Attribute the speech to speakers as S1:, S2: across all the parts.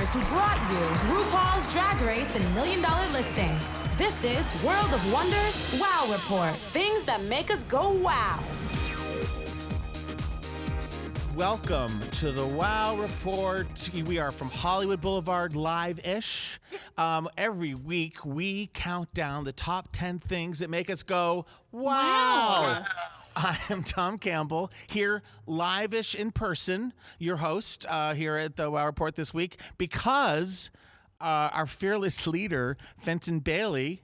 S1: who brought you RuPaul's Drag Race and $1 Million Listing. This is World of Wonders Wow Report. Things that make us go wow.
S2: Welcome to the Wow Report. We are from Hollywood Boulevard live-ish. Every week, we count down the top 10 things that make us go, wow. I am Tom Campbell, here live-ish in person, your host here at the Wow Report this week, because our fearless leader, Fenton Bailey,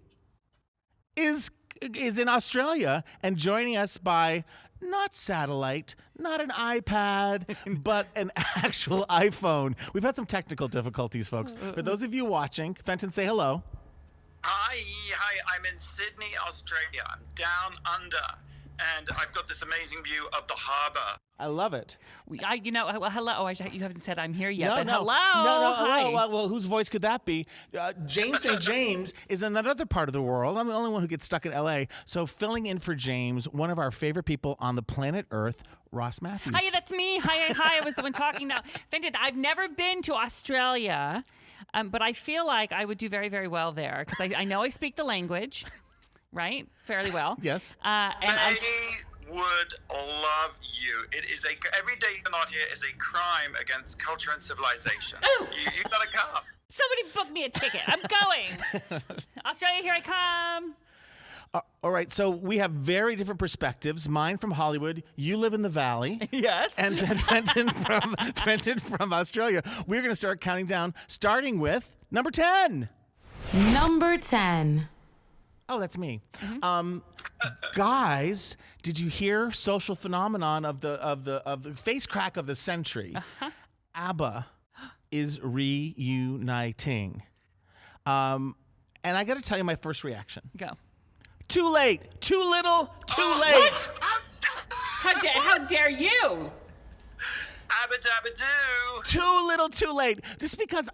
S2: is in Australia and joining us by not satellite, not an iPad, but an actual iPhone. We've had some technical difficulties, folks. For those of you watching, Fenton, say hello.
S3: Hi, I'm in Sydney, Australia. I'm down under, and I've got this amazing view of the harbour.
S2: I love it.
S4: Hello. Oh, you haven't said I'm here yet, but
S2: no.
S4: hello.
S2: Hi.
S4: Hello.
S2: Well, whose voice could that be? James St. James is in another part of the world. I'm the only one who gets stuck in L.A. So filling in for James, one of our favorite people on the planet Earth, Ross Mathews.
S4: Hi, that's me. Hi. I was the one talking now. Fenton, I've never been to Australia, but I feel like I would do very, very well there because I know I speak the language, right? Fairly well.
S2: Yes.
S3: I would love you. It is every day you're not here is a crime against culture and civilization.
S4: Oh.
S3: You gotta come.
S4: Somebody book me a ticket. I'm going. Australia, here I come.
S2: All right, so we have very different perspectives. Mine from Hollywood, you live in the Valley.
S4: Yes.
S2: And then Fenton from Australia. We're going to start counting down, starting with number 10.
S1: Number 10.
S2: Oh, that's me. Mm-hmm. Guys, did you hear social phenomenon of the face crack of the century? Uh-huh. Abba is reuniting. And I got to tell you my first reaction.
S4: Go.
S2: Too late. Too little. Too late.
S4: What? How dare you?
S3: Abba dabba doo.
S2: Too little, too late. Just because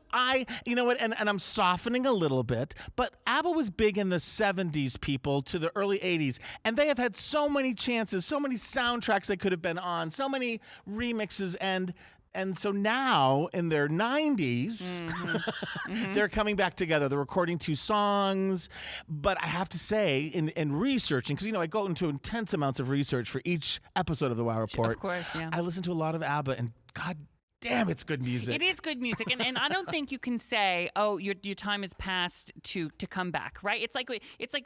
S2: you know what, and I'm softening a little bit, but ABBA was big in the 70s, people, to the early 80s, and they have had so many chances, so many soundtracks they could have been on, so many remixes, and so now, in their 90s, they're coming back together. They're recording 2 songs. But I have to say, in researching, because, I go into intense amounts of research for each episode of the Wow Report.
S4: Of course, yeah.
S2: I listen to a lot of ABBA, and God damn, it's good music.
S4: It is good music, and I don't think you can say, "Oh, your time is past to come back." Right? It's like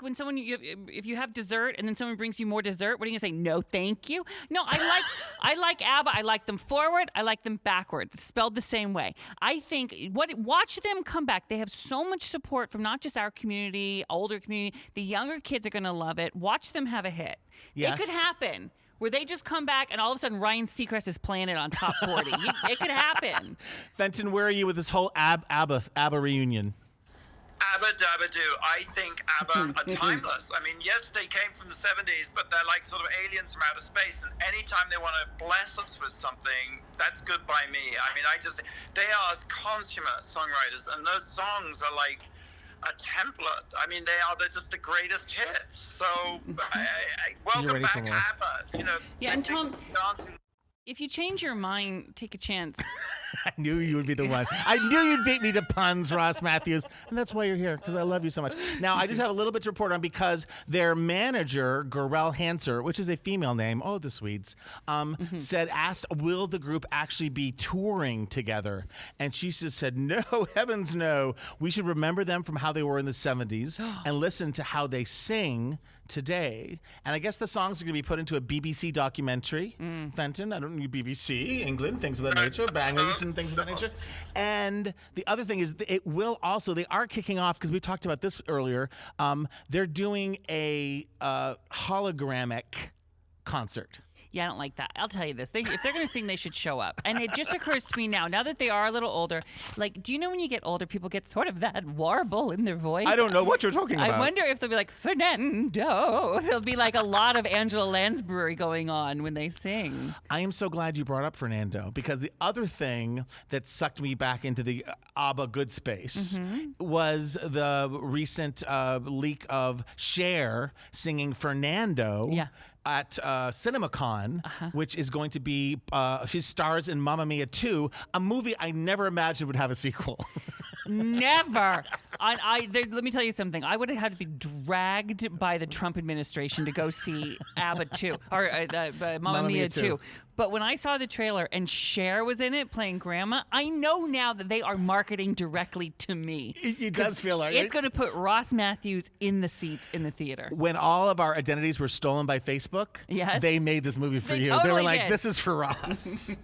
S4: when someone if you have dessert and then someone brings you more dessert, what are you gonna say? No, thank you. No, I like ABBA. I like them forward. I like them backward. It's spelled the same way. I think watch them come back. They have so much support from not just our community, older community. The younger kids are gonna love it. Watch them have a hit.
S2: Yes.
S4: It could happen. Where they just come back and all of a sudden Ryan Seacrest is playing it on top 40. It could happen.
S2: Fenton, where are you with this whole ABBA reunion?
S3: Abba dabba doo. I think ABBA are timeless. I mean, yes, they came from the 70s, but they're like sort of aliens from outer space. And anytime they want to bless us with something, that's good by me. I mean, they are consummate songwriters, and those songs are like a template. I mean, they're just the greatest hits. So, welcome back, ABBA.
S4: Yeah, and Tom, if you change your mind, take a chance.
S2: I knew you would be the one. I knew you'd beat me to puns, Ross Mathews. And that's why you're here, because I love you so much. Now, I just have a little bit to report on because their manager, Gorel Hanser, which is a female name, oh, the Swedes, asked, will the group actually be touring together? And she just said, no, heavens no. We should remember them from how they were in the 70s and listen to how they sing today. And I guess the songs are going to be put into a BBC documentary. Fenton, I don't know, BBC, England, things of that nature, bangers and things of that nature. And the other thing is it will also, they are kicking off, because we talked about this earlier, they're doing a hologramic concert.
S4: Yeah, I don't like that. I'll tell you this. If they're going to sing, they should show up. And it just occurs to me now that they are a little older, like, do you know when you get older, people get sort of that warble in their voice?
S2: I don't know what you're talking about.
S4: I wonder if they'll be like, Fernando. There'll be like a lot of Angela Lansbury going on when they sing.
S2: I am so glad you brought up Fernando, because the other thing that sucked me back into the ABBA good space was the recent leak of Cher singing Fernando.
S4: Yeah.
S2: at CinemaCon, which is going to be, she stars in Mamma Mia 2, a movie I never imagined would have a sequel.
S4: Never. Let me tell you something. I would have had to be dragged by the Trump administration to go see Abba 2 or Mamma Mia 2. But when I saw the trailer and Cher was in it playing Grandma, I know now that they are marketing directly to me.
S2: It does feel like
S4: it's going to put Ross Mathews in the seats in the theater.
S2: When all of our identities were stolen by Facebook,
S4: yes,
S2: they made this movie for
S4: they
S2: you.
S4: Totally
S2: they were like,
S4: did.
S2: this is for Ross.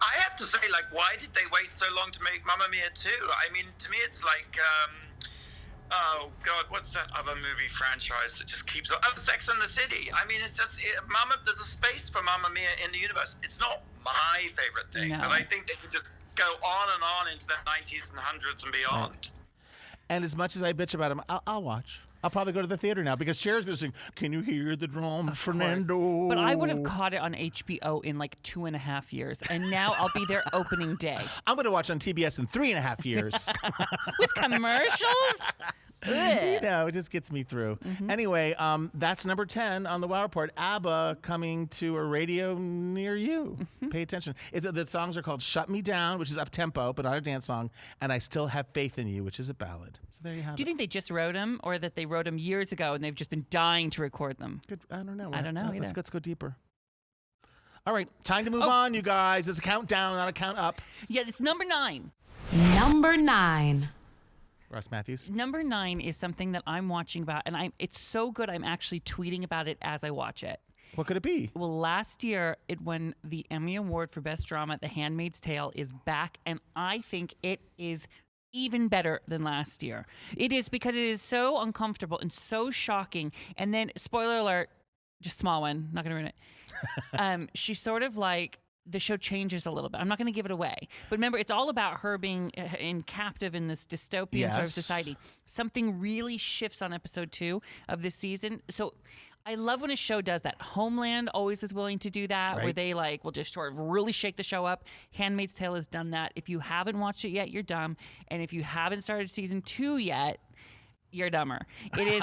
S3: I have to say, like, why did they wait so long to make Mamma Mia 2? I mean, to me, it's like, oh God, what's that other movie franchise that just keeps on? Oh, Sex and the City. I mean, it's just there's a space for Mamma Mia in the universe. It's not my favorite thing,
S4: No.
S3: but I think they could just go on and on into the 90s and 100s and beyond.
S2: Right. And as much as I bitch about him, I'll watch. I'll probably go to the theater now because Cher's going to sing, "Can you hear the drum, Fernando?"
S4: But I would have caught it on HBO in like 2.5 years, and now I'll be there opening day.
S2: I'm going to watch on TBS in 3.5 years.
S4: With commercials?
S2: You know, it just gets me through. Anyway, that's number 10 on the Wow Report. Abba coming to a radio near you. Pay attention. The songs are called "Shut Me Down," which is up-tempo, but not a dance song, and "I Still Have Faith in You," which is a ballad. So there you have
S4: Do you
S2: it.
S4: think they just wrote them, or that they wrote them years ago and they've just been dying to record them?
S2: Good. I don't know.
S4: I don't know either.
S2: Let's go deeper. All right, time to move on, you guys. It's a countdown, not a count up.
S4: Yeah, it's number 9.
S1: Number 9.
S2: Ross Mathews.
S4: Number 9 is something that I'm watching about, and it's so good I'm actually tweeting about it as I watch it.
S2: What could it be?
S4: Well, last year it won the Emmy Award for Best Drama. The Handmaid's Tale is back, and I think it is even better than last year. It is because it is so uncomfortable and so shocking. And then, spoiler alert, just small one, not going to ruin it. She's sort of like, the show changes a little bit. I'm not going to give it away. But remember, it's all about her being captive in this dystopian sort of society. Something really shifts on episode 2 of this season. So I love when a show does that. Homeland always is willing to do that, where they will just sort of really shake the show up. Handmaid's Tale has done that. If you haven't watched it yet, you're dumb. And if you haven't started season 2 yet, you're dumber. It is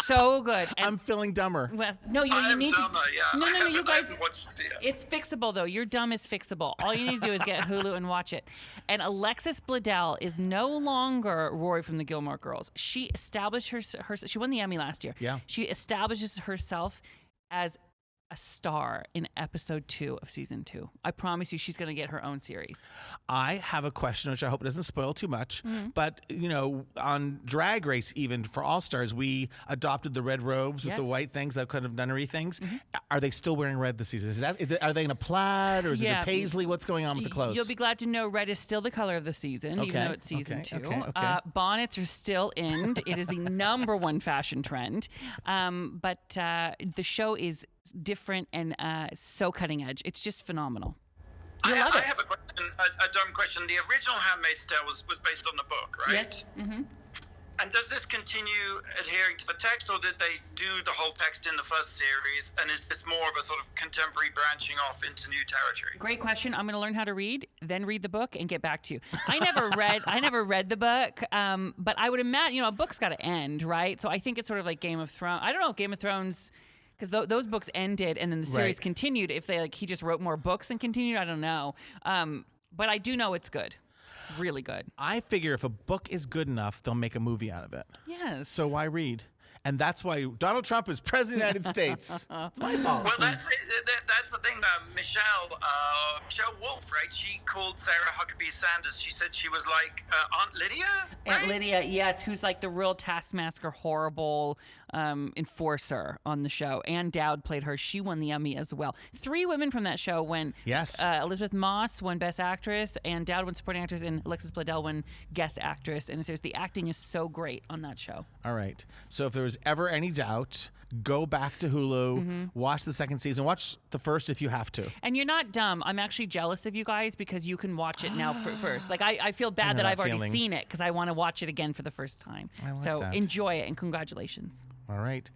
S4: so good. And
S2: I'm feeling dumber.
S4: well, no, you need
S3: dumber,
S4: to.
S3: yeah.
S4: No, you
S3: I
S4: guys.
S3: haven't watched it yet.
S4: It's fixable though. Your dumb is fixable. All you need to do is get Hulu and watch it. And Alexis Bledel is no longer Rory from the Gilmore Girls. She established her. She won the Emmy last year.
S2: Yeah.
S4: She establishes herself as a star in episode 2 of season 2. I promise you, she's going to get her own series.
S2: I have a question, which I hope doesn't spoil too much. But, you know, on Drag Race, even for All Stars, we adopted the red robes with the white things, that kind of nunnery things. Are they still wearing red this season? Are they in a plaid or is it a paisley? What's going on with the clothes?
S4: You'll be glad to know red is still the color of the season, even though it's season 2.
S2: Okay.
S4: Bonnets are still in. It is the number 1 fashion trend. But the show is different and so cutting edge. It's just phenomenal.
S3: I
S4: love it.
S3: have a question, a dumb question. The original Handmaid's Tale was based on the book, right?
S4: Yes. Mm-hmm.
S3: And does this continue adhering to the text, or did they do the whole text in the first series? And is this more of a sort of contemporary branching off into new territory?
S4: Great question. I'm going to learn how to read, then read the book, and get back to you. I never read the book, but I would imagine, a book's got to end, right? So I think it's sort of like Game of Thrones. I don't know if Game of Thrones, because those books ended and then the series continued. If he just wrote more books and continued, I don't know. But I do know it's good. Really good.
S2: I figure if a book is good enough, they'll make a movie out of it.
S4: Yes.
S2: So why read? And that's why Donald Trump is president of the United States. It's my fault.
S3: Well, that's the thing. Michelle Wolf, right? She called Sarah Huckabee Sanders. She said she was like Aunt Lydia. Right?
S4: Aunt Lydia, yes, who's like the real taskmaster, horrible enforcer on the show. Ann Dowd played her. She won the Emmy as well. 3 women from that show won.
S2: Yes.
S4: Elizabeth Moss won Best Actress, Ann Dowd won Supporting Actress, and Alexis Bledel won Guest Actress. And the acting is so great on that show.
S2: All right. So if there was ever any doubt, go back to Hulu, watch the second season, watch the first if you have to.
S4: And you're not dumb. I'm actually jealous of you guys because you can watch it now first. Like I feel bad that I've already seen it because I want to watch it again for the first time.
S2: I like
S4: so
S2: that.
S4: enjoy it and congratulations.
S2: All right.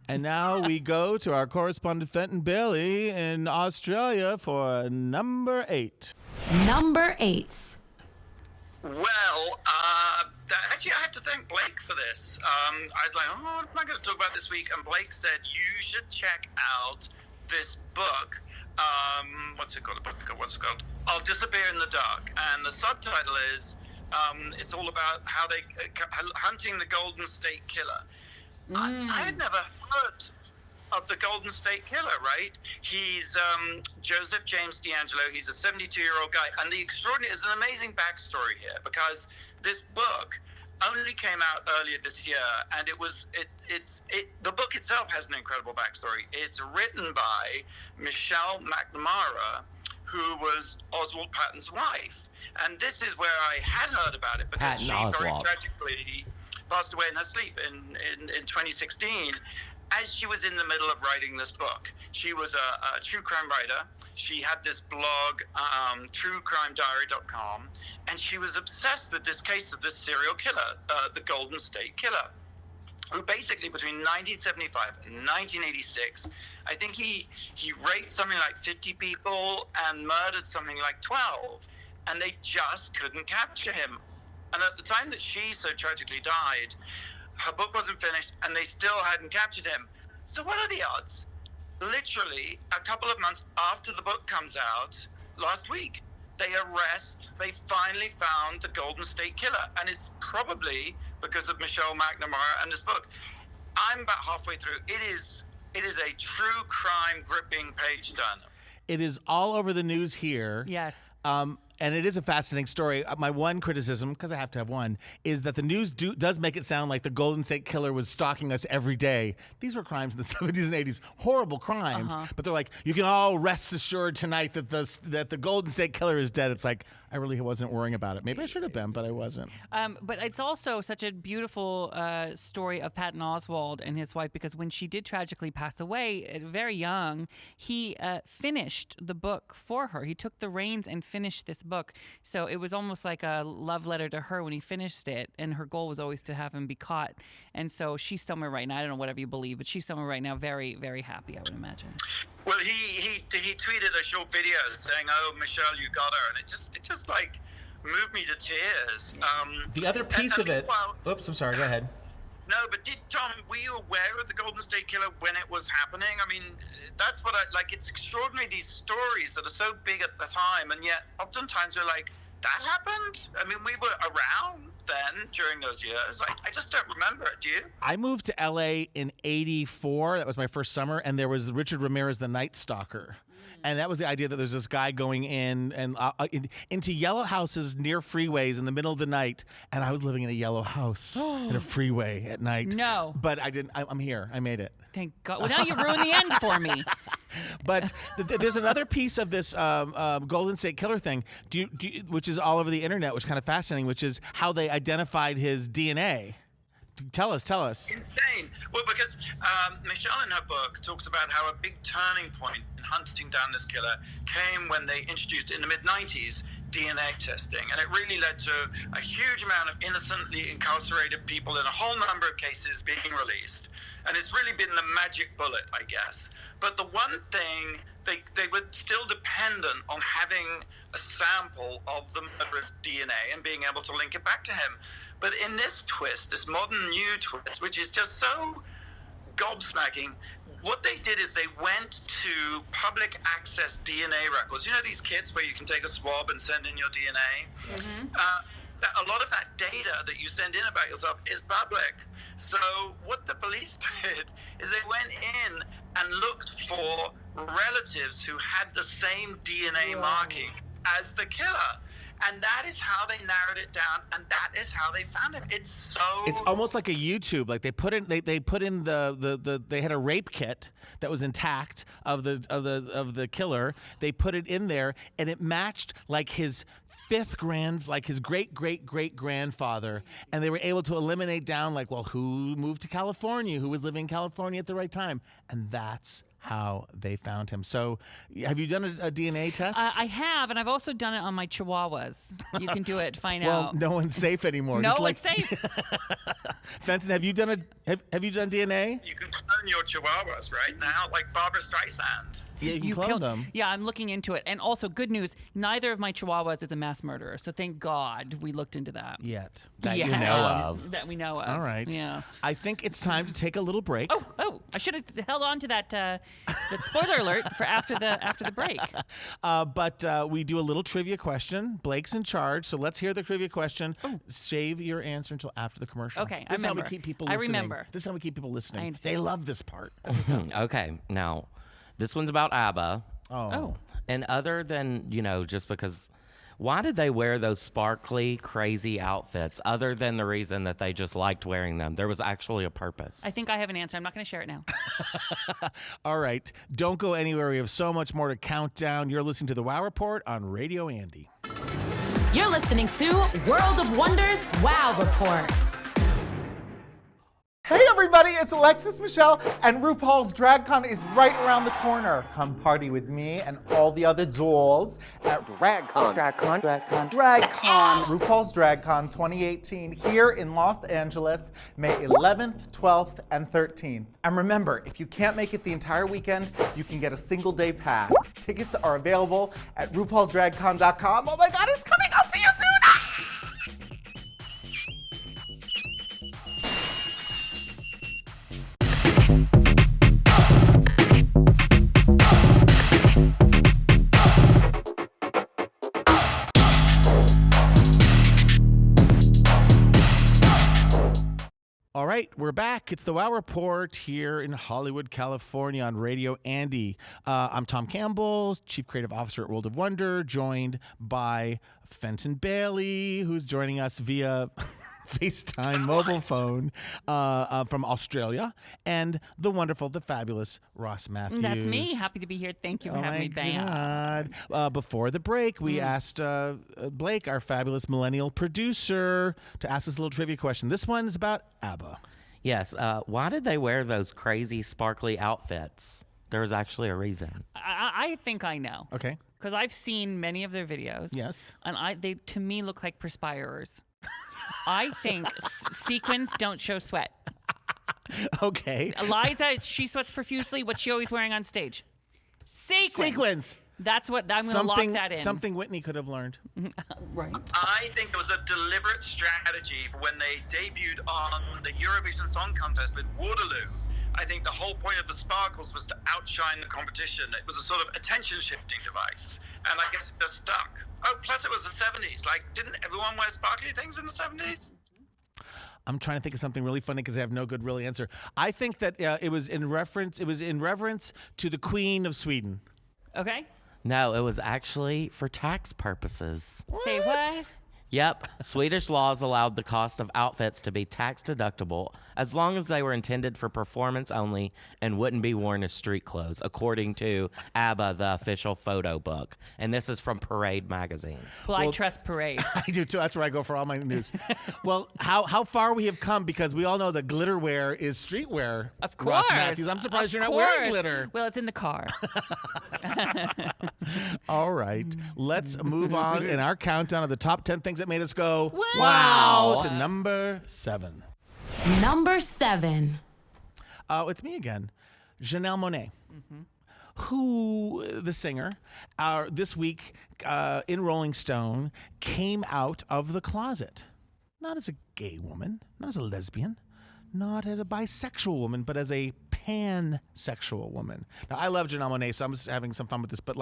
S2: And now we go to our correspondent Fenton Bailey in Australia for number 8.
S1: Number 8.
S3: Well, actually, I have to thank Blake for this. I was like, oh, what am I going to talk about this week? And Blake said, you should check out this book. What's it called? What's it called? I'll Disappear in the Dark. And the subtitle is, it's all about how they hunting the Golden State Killer. I had never heard of the Golden State Killer, right? He's Joseph James D'Angelo. He's a 72-year-old guy. And the extraordinary is an amazing backstory here, because this book only came out earlier this year, and the book itself has an incredible backstory. It's written by Michelle McNamara, who was Oswald Patton's wife. And this is where I had heard about it, because she very tragically passed away in her sleep in 2016 as she was in the middle of writing this book. She was a true crime writer. She had this blog, truecrimediary.com, and she was obsessed with this case of this serial killer, the Golden State Killer, who basically between 1975 and 1986, I think he raped something like 50 people and murdered something like 12, and they just couldn't capture him. And at the time that she so tragically died, her book wasn't finished, and they still hadn't captured him. So what are the odds? Literally, a couple of months after the book comes out, last week, they finally found the Golden State Killer. And it's probably because of Michelle McNamara and this book. I'm about halfway through. It is a true crime gripping page turner.
S2: It is all over the news here.
S4: Yes.
S2: And it is a fascinating story. My one criticism, because I have to have one, is that the news does make it sound like the Golden State Killer was stalking us every day. These were crimes in the 70s and 80s, horrible crimes. But they're like, you can all rest assured tonight that the Golden State Killer is dead. It's like, I really wasn't worrying about it. Maybe I should have been, but I wasn't.
S4: But it's also such a beautiful story of Patton Oswalt and his wife, because when she did tragically pass away, very young, he finished the book for her. He took the reins and finished this book. So it was almost like a love letter to her when he finished it, and her goal was always to have him be caught. And so she's somewhere right now, I don't know whatever you believe, but she's somewhere right now very, very happy, I would imagine.
S3: Well, he tweeted a short video saying, "Oh, Michelle, you got her," and it just like moved me to tears.
S2: The other piece of it. Oops, I'm sorry. Go ahead.
S3: No, but Tom, were you aware of the Golden State Killer when it was happening? I mean, that's what I like. It's extraordinary, these stories that are so big at the time, and yet oftentimes we're like, that happened? I mean, we were around then during those years. I just don't remember it. Do you? I
S2: moved to LA in '84. That was my first summer, and there was Richard Ramirez, the Night Stalker. And that was the idea that there's this guy going in and into yellow houses near freeways in the middle of the night. And I was living in a yellow house in a freeway at night.
S4: No.
S2: But I didn't. I'm here. I made it.
S4: Thank God. Well, now you ruined the end for me.
S2: But there's another piece of this Golden State Killer thing, which is all over the internet, which is kind of fascinating, which is how they identified his DNA. Tell us.
S3: Insane. Well, because Michelle in her book talks about how a big turning point in hunting down this killer came when they introduced, in the mid-90s, DNA testing. And it really led to a huge amount of innocently incarcerated people in a whole number of cases being released. And it's really been the magic bullet, I guess. But the one thing, they were still dependent on having a sample of the murderer's DNA and being able to link it back to him. But in this twist, this modern new twist, which is just so gobsmacking, what they did is they went to public access DNA records. You know these kits where you can take a swab and send in your DNA? Mm-hmm. A lot of that data that you send in about yourself is public. So what the police did is they went in and looked for relatives who had the same DNA marking as the killer. And that is how they narrowed it down, and that is how they found him. It's
S2: almost like a YouTube. Like they put in they had a rape kit that was intact of the killer. They put it in there, and it matched like his his great grandfather, and they were able to eliminate down like, well, who moved to California, who was living in California at the right time, and that's how they found him. So have you done a DNA test?
S4: I have, and I've also done it on my chihuahuas. You can do it, find
S2: well,
S4: out.
S2: No one's safe anymore.
S4: No one's safe.
S2: Fenton, have you done DNA?
S3: You can clone your chihuahuas right now, like Barbara Streisand.
S2: Yeah, you cloned
S4: killed
S2: them.
S4: Yeah, I'm looking into it. And also, good news, neither of my chihuahuas is a mass murderer. So thank God we looked into that.
S2: Yet.
S5: That you
S4: Yes.
S5: know of.
S4: That we know of.
S2: All right.
S4: Yeah.
S2: I think it's time to take a little break.
S4: Oh! I should have held on to that spoiler alert for after the break.
S2: But we do a little trivia question. Blake's in charge, so let's hear the trivia question. Save your answer until after the commercial.
S4: Okay,
S2: This is how we
S4: remember.
S2: keep people
S4: I
S2: listening.
S4: remember.
S2: This is how we keep people listening.
S4: I understand.
S2: They love this part.
S5: Okay, now, this one's about Abba.
S2: Oh.
S5: And other than, just because, why did they wear those sparkly, crazy outfits other than the reason that they just liked wearing them? There was actually a purpose.
S4: I think I have an answer. I'm not going to share it now.
S2: All right. Don't go anywhere. We have so much more to count down. You're listening to the Wow Report on Radio Andy.
S1: You're listening to World of Wonders Wow Report.
S6: Hey everybody, it's Alexis Michelle, and RuPaul's DragCon is right around the corner. Come party with me and all the other dolls at DragCon. RuPaul's DragCon 2018 here in Los Angeles, May 11th, 12th, and 13th. And remember, if you can't make it the entire weekend, you can get a single day pass. Tickets are available at RuPaulsDragCon.com. Oh my God, it's coming! I'll see you soon!
S2: All right, we're back. It's the Wow Report here in Hollywood, California on Radio Andy. I'm Tom Campbell, Chief Creative Officer at World of Wonder, joined by Fenton Bailey, who's joining us via FaceTime mobile phone from Australia, and the wonderful, the fabulous Ross Mathews.
S4: That's me. Happy to be here. Thank you for having me back.
S2: Before the break, we asked Blake, our fabulous millennial producer, to ask us a little trivia question. This one is about Abba.
S5: Yes, why did they wear those crazy, sparkly outfits? There was actually a reason.
S4: I think I know.
S2: Okay.
S4: Because I've seen many of their videos.
S2: Yes.
S4: And they, to me, look like perspirers. I think sequins don't show sweat.
S2: Okay.
S4: Eliza, she sweats profusely. What's she always wearing on stage? Sequins. That's what I'm going to lock that in.
S2: Something Whitney could have learned.
S4: Right.
S3: I think it was a deliberate strategy when they debuted on the Eurovision Song Contest with Waterloo. I think the whole point of the sparkles was to outshine the competition. It was a sort of attention-shifting device. And I guess they're stuck. Oh, plus it was the 70s. Like, didn't everyone wear sparkly things in the 70s?
S2: I'm trying to think of something really funny because I have no good really answer. I think that it was in reference to the Queen of Sweden.
S4: Okay.
S5: No, it was actually for tax purposes.
S4: Say what?
S5: Yep. Swedish laws allowed the cost of outfits to be tax deductible as long as they were intended for performance only and wouldn't be worn as street clothes, according to Abba, the official photo book. And this is from Parade magazine.
S4: Well, I trust Parade.
S2: I do too. That's where I go for all my news. Well, how far we have come, because we all know that glitter wear is streetwear.
S4: Of course.
S2: Ross Mathews. I'm surprised you're not wearing glitter.
S4: Well, it's in the car.
S2: All right. Let's move on in our countdown of the top 10 things that made us go,
S4: Wow.
S2: to number 7.
S1: Number 7.
S2: Oh, it's me again. Janelle Monae. Who, the singer, this week in Rolling Stone, came out of the closet. Not as a gay woman, not as a lesbian, not as a bisexual woman, but as a pansexual woman. Now, I love Janelle Monae, so I'm just having some fun with this, but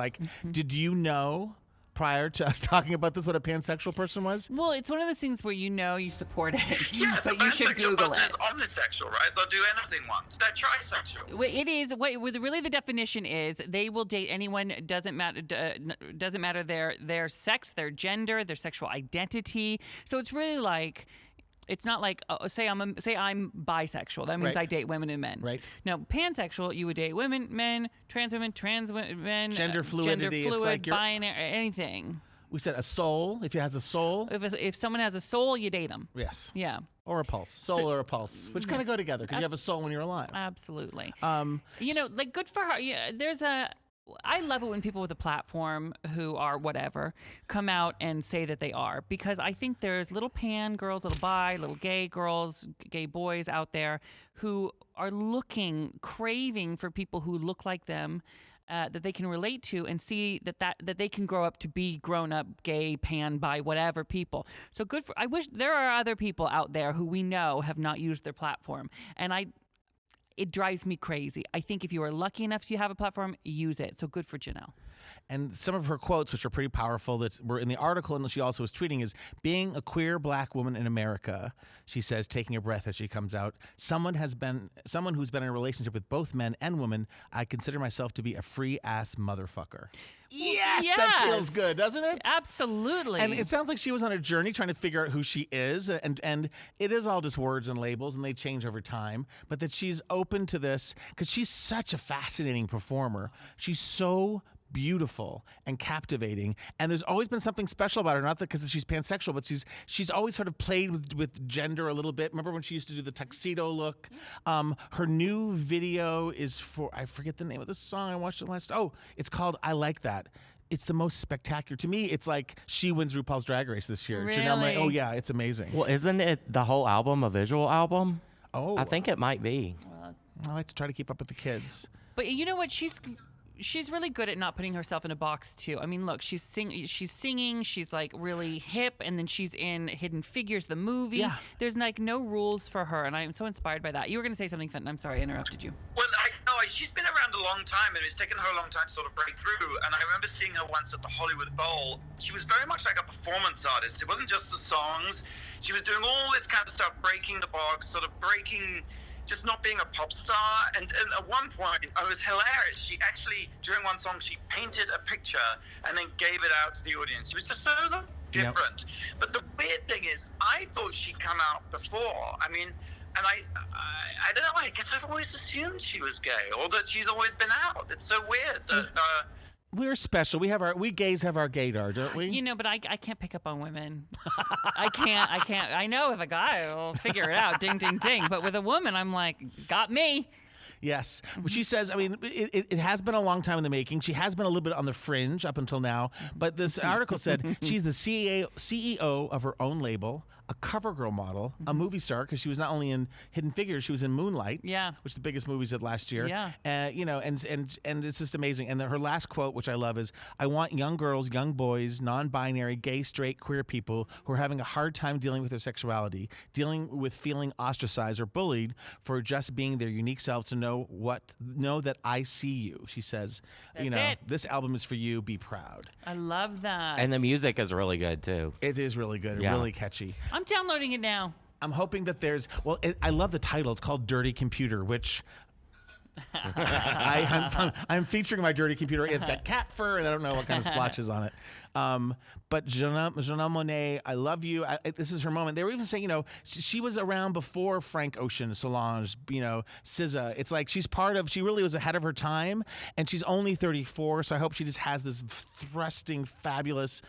S2: did you know prior to us talking about this what a pansexual person was?
S4: Well, it's one of those things where you support it,
S3: Yes,
S4: but you should Google it.
S3: Is omnisexual, right? They'll do anything once. They're trisexual.
S4: It is. Really, the definition is they will date anyone. Doesn't matter their sex, their gender, their sexual identity. So it's really like. It's not like say I'm bisexual. That means
S2: Right.
S4: I date women and men.
S2: Right.
S4: Now, pansexual, you would date women, men, trans men,
S2: Gender fluidity, it's like you're-
S4: binary, anything.
S2: We said a soul, if it has a soul.
S4: If someone has a soul, you date them.
S2: Yes.
S4: Yeah.
S2: Or a pulse. Soul or a pulse, which kind of go together because you have a soul when you're alive.
S4: Absolutely. Good for her. Yeah, I love it when people with a platform who are whatever come out and say that they are, because I think there's little pan girls, little bi, little gay girls, gay boys out there who are craving for people who look like them that they can relate to and see that they can grow up to be grown up, gay, pan, bi, whatever people. So good for. I wish there are other people out there who we know have not used their platform, and it drives me crazy. I think if you are lucky enough to have a platform, use it. So good for Janelle.
S2: And some of her quotes, which are pretty powerful, that were in the article, and she also was tweeting, is being a queer black woman in America. She says, taking a breath as she comes out, someone who's been in a relationship with both men and women. I consider myself to be a free ass motherfucker. Yes, that feels good, doesn't it?
S4: Absolutely.
S2: And it sounds like she was on a journey trying to figure out who she is, and it is all just words and labels, and they change over time. But that she's open to this because she's such a fascinating performer. She's so beautiful and captivating, and there's always been something special about her. Not that because she's pansexual, but she's always sort of played with gender a little bit. Remember when she used to do the tuxedo look? Her new video is for, I forget the name of the song. I watched it last. Oh, it's called "I Like That." It's the most spectacular. To me, it's like she wins RuPaul's Drag Race this year.
S4: Really?
S2: Janelle Monae, oh yeah, it's amazing.
S5: Well, isn't it the whole album a visual album?
S2: Oh,
S5: I think it might be.
S2: I like to try to keep up with the kids.
S4: But you know what? She's really good at not putting herself in a box too. I mean, look, she's singing, she's like really hip, and then she's in Hidden Figures, the movie.
S2: Yeah.
S4: There's like no rules for her, and I'm so inspired by that. You were going to say something, Fenton. I'm sorry, I interrupted you.
S3: Well, she's been around a long time, and it's taken her a long time to sort of break through. And I remember seeing her once at the Hollywood Bowl. She was very much like a performance artist. It wasn't just the songs. She was doing all this kind of stuff, breaking the box, sort of breaking, just not being a pop star. And at one point, it was hilarious. She actually, during one song, she painted a picture and then gave it out to the audience. She was just so different. Yep. But the weird thing is, I thought she'd come out before. I mean, and I don't know, I guess I've always assumed she was gay, or that she's always been out. It's so weird that...
S2: We're special. We gays have our gaydar, don't we?
S4: You know, but I can't pick up on women. I can't. I know if a guy will figure it out, ding, ding, ding. But with a woman, I'm like, got me.
S2: Yes. She says, I mean, it has been a long time in the making. She has been a little bit on the fringe up until now. But this article said she's the CEO of her own label, a cover girl model, a movie star, because she was not only in Hidden Figures, she was in Moonlight, which is the biggest movies of last year.
S4: Yeah.
S2: You know, and it's just amazing. And her last quote, which I love, is, I want young girls, young boys, non-binary, gay, straight, queer people who are having a hard time dealing with their sexuality, dealing with feeling ostracized or bullied for just being their unique selves to know that I see you. She says, this album is for you. Be proud.
S4: I love that.
S5: And the music is really good too.
S2: It is really good.
S5: Yeah.
S2: Really catchy.
S4: I'm downloading it now.
S2: I'm hoping that I love the title. It's called Dirty Computer, which I'm featuring my dirty computer. It's got cat fur, and I don't know what kind of splotches on it. But Janelle Monae, I love you. This is her moment. They were even saying, she was around before Frank Ocean, Solange, SZA. It's like she really was ahead of her time, and she's only 34, so I hope she just has this thrusting, fabulous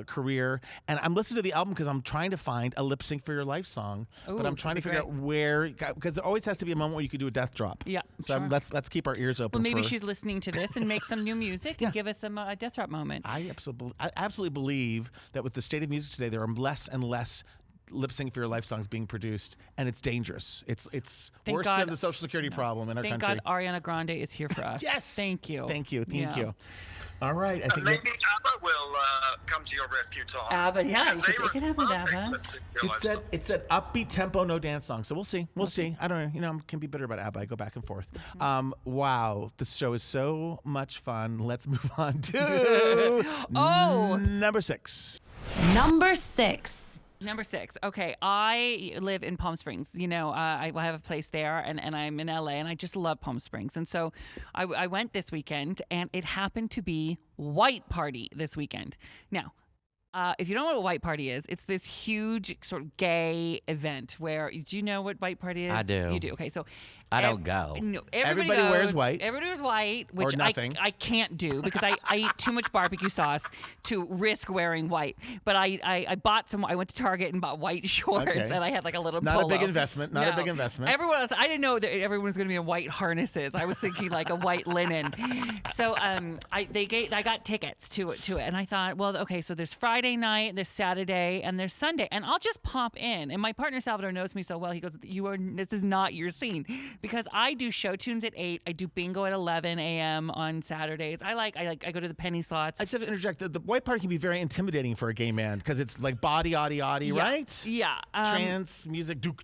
S2: career. And I'm listening to the album because I'm trying to find a Lip Sync for Your Life song, but I'm trying to figure out where, because there always has to be a moment where you could do a death drop.
S4: Yeah,
S2: so
S4: sure.
S2: Let's keep our ears open.
S4: Well, maybe she's listening to this and make some new music and give us some death drop moment.
S2: I absolutely believe that with the state of music today, there are less and less Lip Sync for Your Life songs being produced, and it's dangerous. It's worse than the Social Security problem in our country.
S4: Thank God Ariana Grande is here for us.
S2: Yes.
S4: Thank you.
S2: Thank you. All right. I think
S3: maybe Abba will come to your rescue, Tom.
S4: Abba, yeah, you could have with Abba.
S2: It said upbeat tempo, no dance song. So we'll see. We'll see. I don't know. I can be bitter about Abba. I go back and forth. Wow, this show is so much fun. Let's move on to number 6.
S1: Number 6.
S4: Number 6. Okay, I live in Palm Springs. I have a place there, and I'm in LA, and I just love Palm Springs. And so I went this weekend, and it happened to be White Party this weekend. Now, if you don't know what a White Party is, it's this huge sort of gay event where, do you know what White Party is?
S5: I do.
S4: You do. Okay, so
S5: I don't go.
S4: No,
S2: Everybody wears white.
S4: Everybody wears white, which
S2: or nothing.
S4: I can't do because I eat too much barbecue sauce to risk wearing white. But I bought some. I went to Target and bought white shorts, and I had like a little
S2: Not
S4: polo.
S2: a big investment. Not a big investment.
S4: Everyone else, I didn't know that everyone was going to be in white harnesses. I was thinking like a white linen. So I got tickets to it, and I thought, well, okay, so there's Friday night, there's Saturday, and there's Sunday, and I'll just pop in. And my partner Salvador knows me so well. He goes, this is not your scene. because I do show tunes at 8. I do bingo at 11 a.m. on Saturdays. I go to the penny slots.
S2: I just have to interject. The white party can be very intimidating for a gay man because it's like body, right?
S4: Yeah.
S2: Trance, music, duke.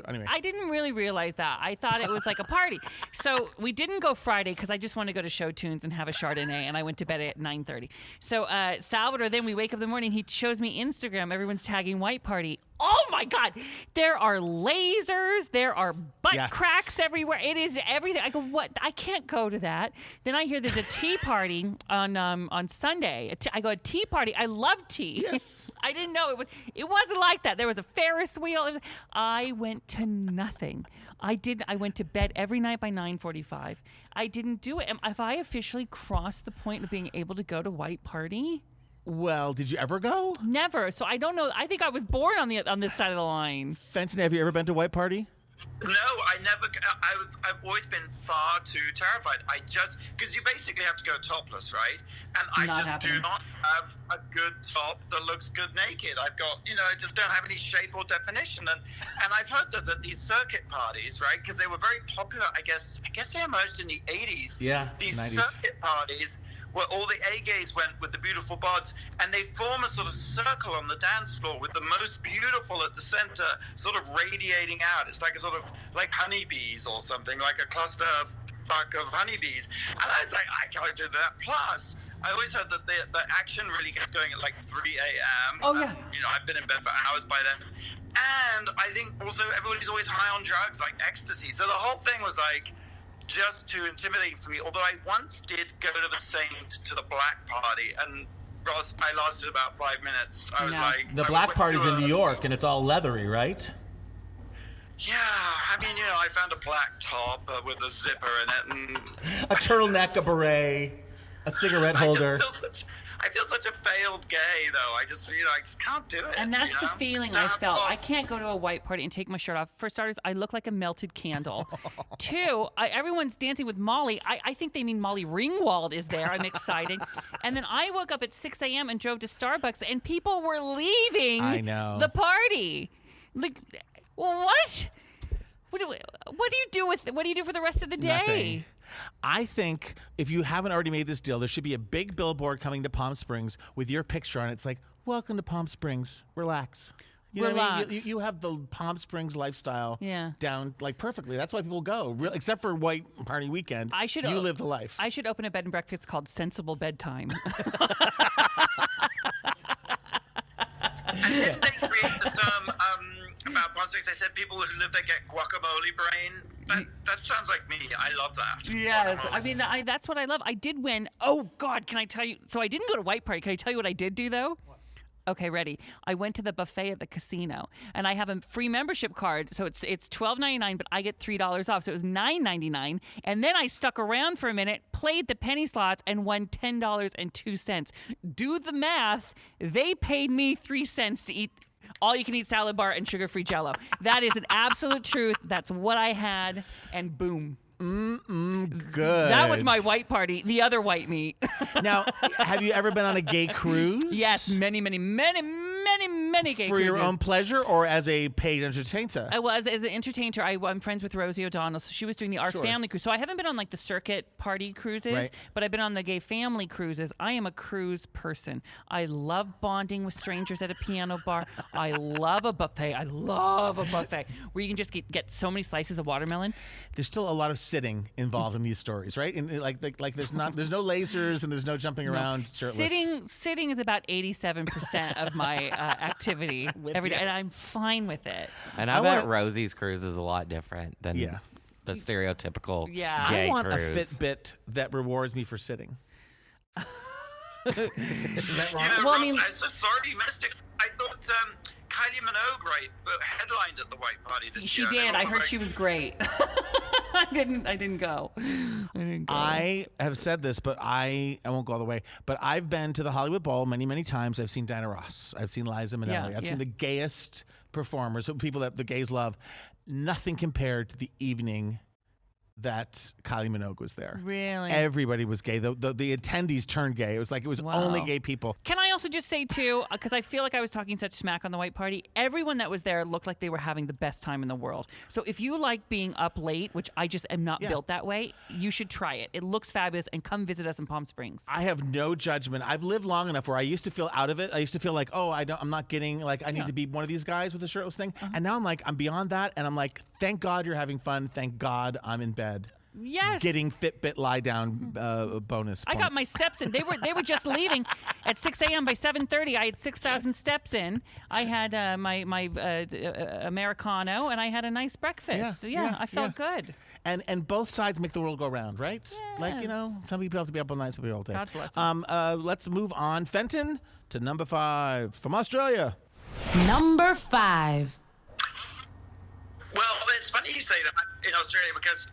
S2: Anyway.
S4: I didn't really realize that. I thought it was like a party. So we didn't go Friday because I just wanted to go to show tunes and have a Chardonnay, and I went to bed at 9:30. So Salvador, then we wake up in the morning, he shows me Instagram. Everyone's tagging white party. Oh my God! There are lasers. There are butt cracks everywhere. It is everything. I go, what? I can't go to that. Then I hear there's a tea party on Sunday. I go, a tea party. I love tea.
S2: Yes.
S4: I didn't know it wasn't like that. There was a Ferris wheel. I went to nothing. I went to bed every night by 9:45. I didn't do it. Have I officially crossed the point of being able to go to white party?
S2: Well, did you ever go?
S4: Never. So I don't know. I think I was born on this side of the line.
S2: Fenton, have you ever been to white party?
S3: No, I never. I've always been far too terrified. Because you basically have to go topless, right? And I do not have a good top that looks good naked. I've got, I just don't have any shape or definition. And I've heard that these circuit parties, right? Because they were very popular. I guess they emerged in the 80s.
S2: Yeah,
S3: these
S2: 90s.
S3: Circuit parties, where all the A-gays went with the beautiful bods, and they form a sort of circle on the dance floor with the most beautiful at the center, sort of radiating out. It's like a sort of like honeybees or something, like a cluster buck of honeybees. And I was like, I can't do that. Plus, I always heard that the action really gets going at like 3 a.m.
S4: Oh, yeah.
S3: I've been in bed for hours by then. And I think also everybody's always high on drugs, like ecstasy. So the whole thing was like, just too intimidating for me. Although I once did go to the black party, and Ross, I lasted about 5 minutes. I was like,
S2: the black party's in New York, and it's all leathery, right?
S3: Yeah, I mean, I found a black top with a zipper in it, and
S2: a turtleneck, a beret, a cigarette holder.
S3: I feel such a failed gay, though. I just can't do it.
S4: And that's the feeling I felt. I can't go to a white party and take my shirt off. For starters, I look like a melted candle. Two, everyone's dancing with Molly. I think they mean Molly Ringwald is there. I'm excited. And then I woke up at 6 a.m. and drove to Starbucks, and people were leaving the party. Like, what? What do you do for the rest of the day?
S2: Nothing. I think if you haven't already made this deal, there should be a big billboard coming to Palm Springs with your picture on it. It's like, welcome to Palm Springs. Relax. You know what I mean? You have the Palm Springs lifestyle down like perfectly. That's why people go, except for white party weekend. You live the life.
S4: I should open a bed and breakfast called Sensible Bedtime.
S3: And didn't they create the term about Palm Springs? They said people who live there get guacamole brain. That sounds like me. I love that.
S4: Yes. I mean, that's what I love. I did win. Oh, God, can I tell you? So I didn't go to white party. Can I tell you what I did do, though? What? Okay, ready. I went to the buffet at the casino, and I have a free membership card, so it's $12.99, but I get $3 off, so it was $9.99. And then I stuck around for a minute, played the penny slots, and won $10.02. Do the math. They paid me 3 cents to eat all-you-can-eat salad bar and sugar-free Jell-O. That is an absolute truth. That's what I had, and boom.
S2: Good.
S4: That was my white party, the other white meat.
S2: Now, have you ever been on a gay cruise?
S4: Yes, many gay cruises.
S2: For your own pleasure or as a paid entertainer?
S4: I was as an entertainer. I'm friends with Rosie O'Donnell, so she was doing the Our Family cruise. So I haven't been on like the circuit party cruises, but I've been on the gay family cruises. I am a cruise person. I love bonding with strangers at a piano bar. I love a buffet. Where you can just get so many slices of watermelon.
S2: There's still a lot of sitting involved in these stories, right? And like there's no lasers and there's no jumping around shirtless.
S4: Sitting is about 87% of my activity every day, and I'm fine with it.
S5: And I bet Rosie's cruise is a lot different than the stereotypical gay
S2: I want
S5: cruise.
S2: a Fitbit that rewards me for sitting. Is that wrong?
S3: You know,
S4: Well, I
S3: Ross,
S4: mean-
S3: I'm so sorry you missed it. I thought Kylie Minogue, headlined at the white party this
S4: She
S3: year.
S4: did. I heard
S3: Like,
S4: she was great. I didn't go.
S2: I have said this, but I won't go all the way. But I've been to the Hollywood Bowl many times. I've seen Diana Ross. I've seen Liza Minnelli. I've seen the gayest performers, people that the gays love. Nothing compared to the evening that Kylie Minogue was there.
S4: Really?
S2: Everybody was gay. The attendees turned gay. It was like it was only gay people.
S4: Can I also just say, too, because I feel like I was talking such smack on the white party, everyone that was there looked like they were having the best time in the world. So if you like being up late, which I just am not built that way, you should try it. It looks fabulous, and come visit us in Palm Springs.
S2: I have no judgment. I've lived long enough where I used to feel out of it. I used to feel like, I'm not getting, like, I need to be one of these guys with a shirtless thing. And now I'm like, I'm beyond that, and I'm like, thank God you're having fun. Thank God I'm in bed.
S4: Yes.
S2: Getting Fitbit lie down bonus points.
S4: I got my steps in. They were just leaving at 6 a.m. By 7:30. I had 6,000 steps in. I had my Americano, and I had a nice breakfast. I felt good.
S2: And both sides make the world go round, right?
S4: Yes.
S2: Like, some people have to be up all night, some people all day.
S4: God bless them.
S2: Let's move on. Fenton to number 5 from Australia.
S1: Number 5.
S3: Well, it's funny you say that in Australia because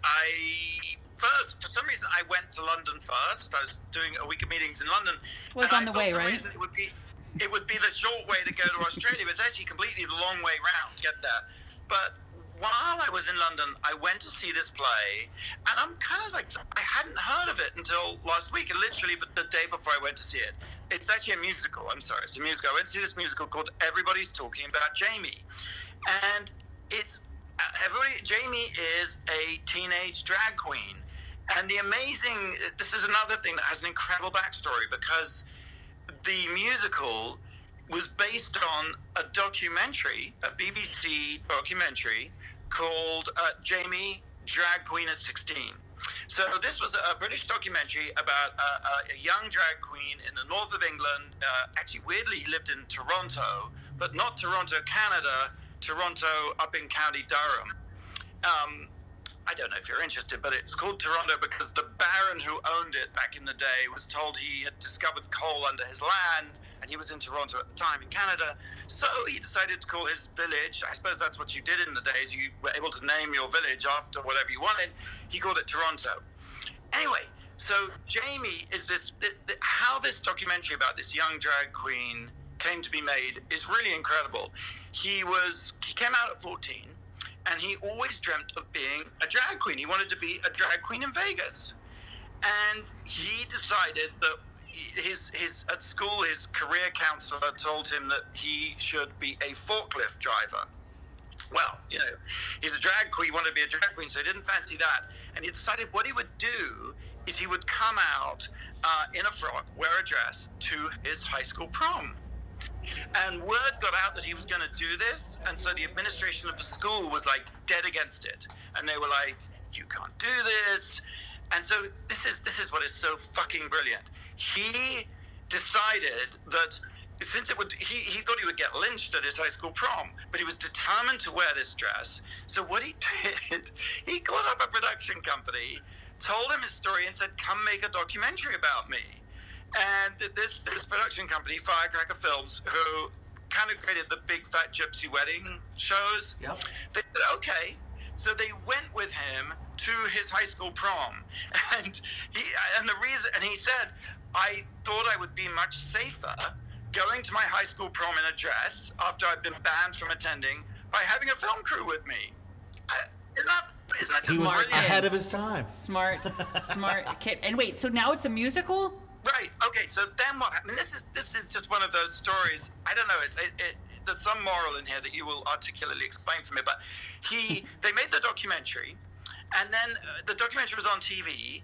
S3: for some reason, I went to London first. I was doing a week of meetings in London.
S4: Well, it's on the way, right?
S3: It would be the short way to go to Australia, but it's actually completely the long way round to get there. But while I was in London, I went to see this play, and I'm kind of like, I hadn't heard of it until last week, and literally the day before I went to see it. It's actually a musical. I'm sorry, it's a musical. I went to see this musical called Everybody's Talking About Jamie, and it's Jamie is a teenage drag queen, and this is another thing that has an incredible backstory because the musical was based on a documentary, a BBC documentary called Jamie, Drag Queen at 16. So this was a British documentary about a young drag queen in the north of England. Actually, weirdly, he lived in Toronto, but not Toronto, Canada, Toronto up in County Durham. I don't know if you're interested, but it's called Toronto because the baron who owned it back in the day was told he had discovered coal under his land, and he was in Toronto at the time in Canada. So he decided to call his village, I suppose that's what you did in the days, you were able to name your village after whatever you wanted. He called it Toronto. Anyway, so Jamie is how this documentary about this young drag queen came to be made is really incredible. He came out at 14, and he always dreamt of being a drag queen. He wanted to be a drag queen in Vegas. And he decided that at school, his career counselor told him that he should be a forklift driver. Well, he's a drag queen, he wanted to be a drag queen, so he didn't fancy that. And he decided what he would do is he would come out in a frock, wear a dress, to his high school prom. And word got out that he was going to do this, and so the administration of the school was like dead against it. And they were like, you can't do this. And so this is what is so fucking brilliant. He decided that since he thought he would get lynched at his high school prom, but he was determined to wear this dress. So what he did, he called up a production company, told him his story, and said, come make a documentary about me. And this production company, Firecracker Films, who kind of created the Big Fat Gypsy Wedding shows, they said, okay. So they went with him to his high school prom. And he said, I thought I would be much safer going to my high school prom in a dress after I'd been banned from attending by having a film crew with me. Isn't that
S2: He was
S3: smart?
S2: ahead of his time.
S4: Smart kid. And wait, so now it's a musical?
S3: Right. Okay. So then what happened? This is just one of those stories. I don't know. There's some moral in here that you will articulately explain for me. But they made the documentary, and then the documentary was on TV,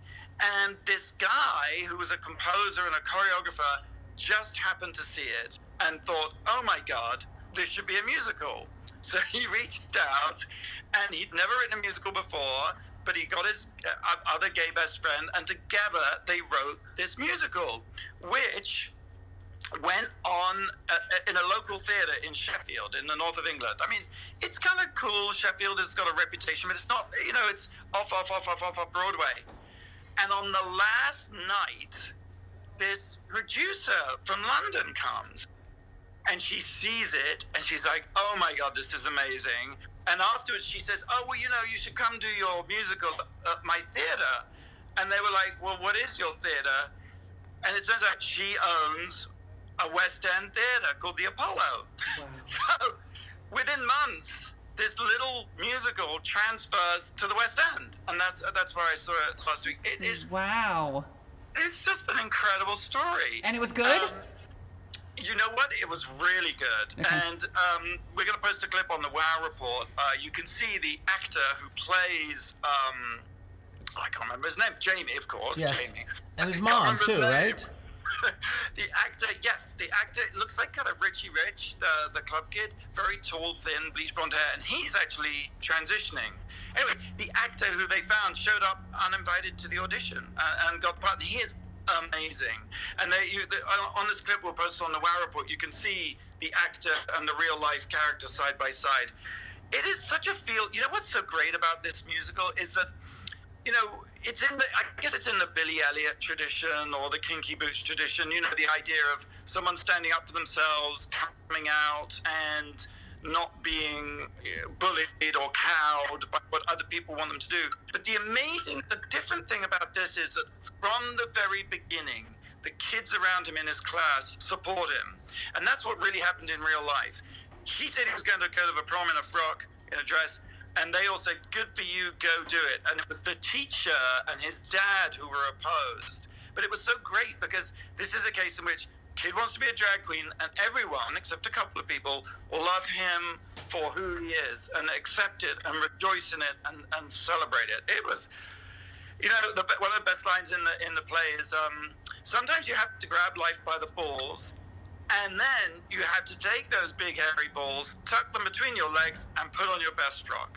S3: and this guy who was a composer and a choreographer just happened to see it and thought, oh my God, this should be a musical. So he reached out, and he'd never written a musical before, but he got his other gay best friend, and together they wrote this musical, which went on in a local theatre in Sheffield, in the north of England. I mean, it's kind of cool. Sheffield has got a reputation, but it's not, it's off Broadway. And on the last night, this producer from London comes, and she sees it, and she's like, oh my God, this is amazing. And afterwards she says, oh, well, you should come do your musical at my theatre. And they were like, well, what is your theatre? And it turns out she owns a West End theatre called the Apollo. Wow. So within months, this little musical transfers to the West End, and that's where I saw it last week. It is
S4: Wow.
S3: It's just an incredible story.
S4: And it was good?
S3: You know what? It was really good.
S4: Okay.
S3: And we're going to post a clip on the WoW Report. You can see the actor who plays, I can't remember his name. Jamie, of course.
S2: Yes.
S3: Jamie.
S2: And his
S3: I can't
S2: mom,
S3: remember
S2: too,
S3: the name.
S2: right?
S3: The actor, it looks like kind of Richie Rich, the club kid. Very tall, thin, bleach blonde hair. And he's actually transitioning. Anyway, the actor who they found showed up uninvited to the audition and got part. He is amazing. And on this clip we'll post on the WoW Report, you can see the actor and the real life character side by side. It is such a feel. You know what's so great about this musical is that, you know, I guess it's in the Billy Elliot tradition or the Kinky Boots tradition. You know, the idea of someone standing up for themselves, coming out, and not being bullied or cowed by what other people want them to do. But the different thing about this is that from the very beginning, the kids around him in his class support him. And that's what really happened in real life. He said he was going to go to the prom in a frock, in a dress, and they all said, good for you, go do it. And it was the teacher and his dad who were opposed. But it was so great because this is a case in which kid wants to be a drag queen, and everyone, except a couple of people, will love him for who he is and accept it and rejoice in it and celebrate it. It was, you know, one of the best lines in the play is, sometimes you have to grab life by the balls, and then you have to take those big hairy balls, tuck them between your legs, and put on your best frock.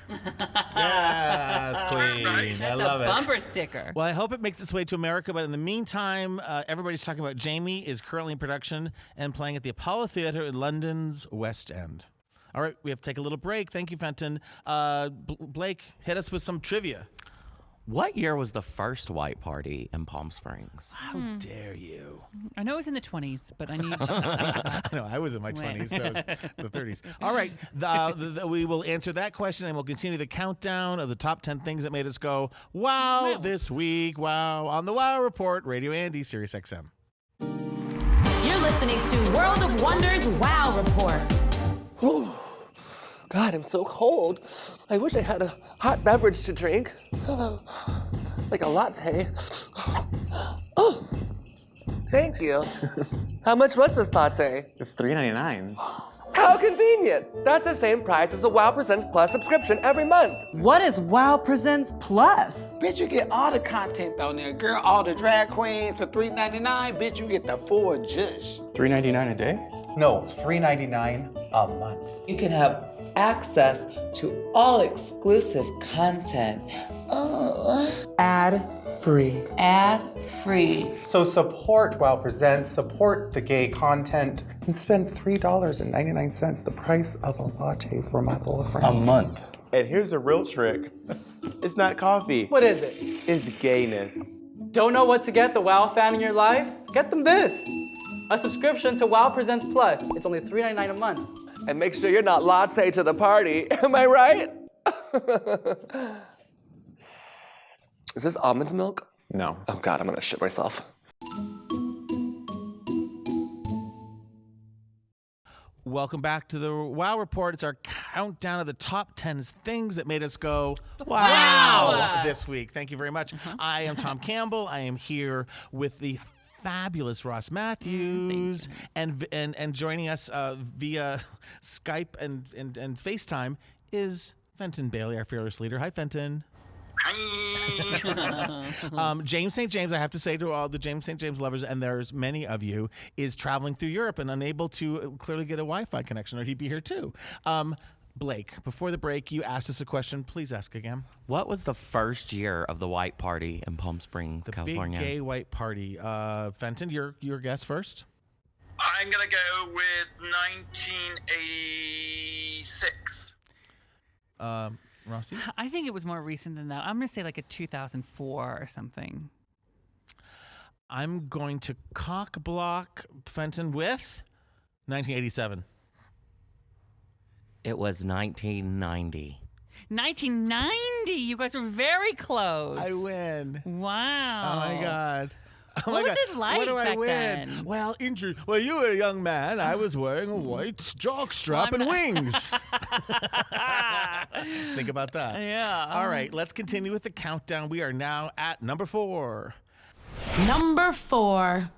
S2: Yes, queen.
S3: Right?
S2: I love
S4: a
S2: it.
S4: bumper sticker.
S2: Well, I hope it makes its way to America, but in the meantime, everybody's talking about Jamie is currently in production and playing at the Apollo Theatre in London's West End. All right, we have to take a little break. Thank you, Fenton. Blake, hit us with some trivia.
S5: What year was the first white party in Palm Springs?
S2: How dare you?
S4: I know it was in the 20s, but I need
S2: No, I was in my
S4: When?
S2: 20s, so it was the 30s. All right, we will answer that question, and we'll continue the countdown of the top 10 things that made us go, wow, this week, wow, on the WoW Report, Radio Andy, Sirius XM.
S1: You're listening to World of Wonders WoW Report.
S7: Ooh, God, I'm so cold. I wish I had a hot beverage to drink. Like a latte. Oh, thank you. How much was this latte?
S8: It's $3.99.
S7: How convenient. That's the same price as a WoW Presents Plus subscription every month.
S9: What is WoW Presents Plus?
S10: Bitch, you get all the content on there. Girl, all the drag queens for $3.99. Bitch, you get the full juice.
S8: $3.99 a day?
S6: No, $3.99 a month.
S9: You can have access to all exclusive content. Ad-free. Ad-free.
S6: So support WoW Presents, support the gay content, and spend $3.99, the price of a latte for my boyfriend.
S8: A month. And here's the real trick. It's not coffee.
S9: What is it?
S8: It's gayness.
S9: Don't know what to get the WoW fan in your life? Get them this. A subscription to WoW Presents Plus. It's only $3.99 a month.
S7: And make sure you're not latte to the party. Am I right? Is this almond milk?
S8: No.
S7: Oh God, I'm gonna shit myself.
S2: Welcome back to the WoW Report. It's our countdown of the top 10 things that made us go, wow, this week. Thank you very much. I am Tom Campbell. I am here with the fabulous Ross Mathews, and joining us via Skype and FaceTime is Fenton Bailey, our fearless leader. Hi, Fenton. James St. James, I have to say to all the James St. James lovers, and there's many of you, is traveling through Europe and unable to clearly get a Wi-Fi connection, or he'd be here too. Blake, before the break, you asked us a question. Please ask again.
S5: What was the first year of the white party in Palm Springs, California?
S2: Big gay white party. Fenton, your guess first.
S3: I'm going to go with 1986.
S2: Rossi?
S4: I think it was more recent than that. I'm going to say like a 2004 or something.
S2: I'm going to cock block Fenton with 1987.
S5: It was 1990.
S4: 1990. You guys were very close.
S2: I win.
S4: Wow.
S2: Oh my God. Oh
S4: What
S2: my
S4: was
S2: God.
S4: it like
S2: What do I
S4: back
S2: win?
S4: then?
S2: Well, Well, you were a young man. I was wearing a white jockstrap and wings. Think about that.
S4: Yeah.
S2: All right, let's continue with the countdown. We are now at number 4.
S1: Number 4.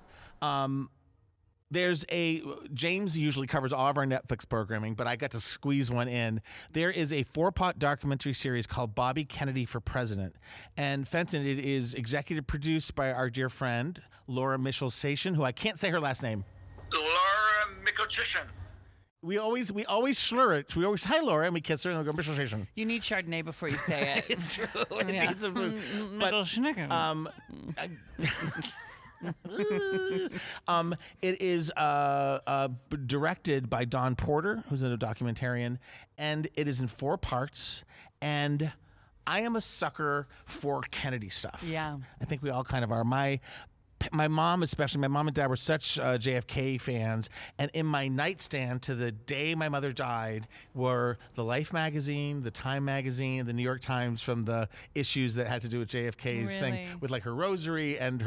S2: There's James usually covers all of our Netflix programming, but I got to squeeze one in. There is a 4-part documentary series called Bobby Kennedy for President. And Fenton, it is executive produced by our dear friend, Laura Mitchell-Sation, who I can't say her last name.
S3: Laura Michelchishin.
S2: We always slur it. We always, hi, Laura, and we kiss her and we go, Mitchell-Sation.
S4: You need Chardonnay before you say it.
S2: It's true. It
S4: Yeah.
S2: needs a boost.
S4: But,
S2: it is directed by Don Porter, who's a documentarian, and it is in 4 parts. And I am a sucker for Kennedy stuff.
S4: Yeah.
S2: I think we all kind of are. My mom, especially, my mom and dad were such JFK fans, and in my nightstand to the day my mother died were the Life magazine, the Time magazine, the New York Times from the issues that had to do with JFK's thing, with like her rosary and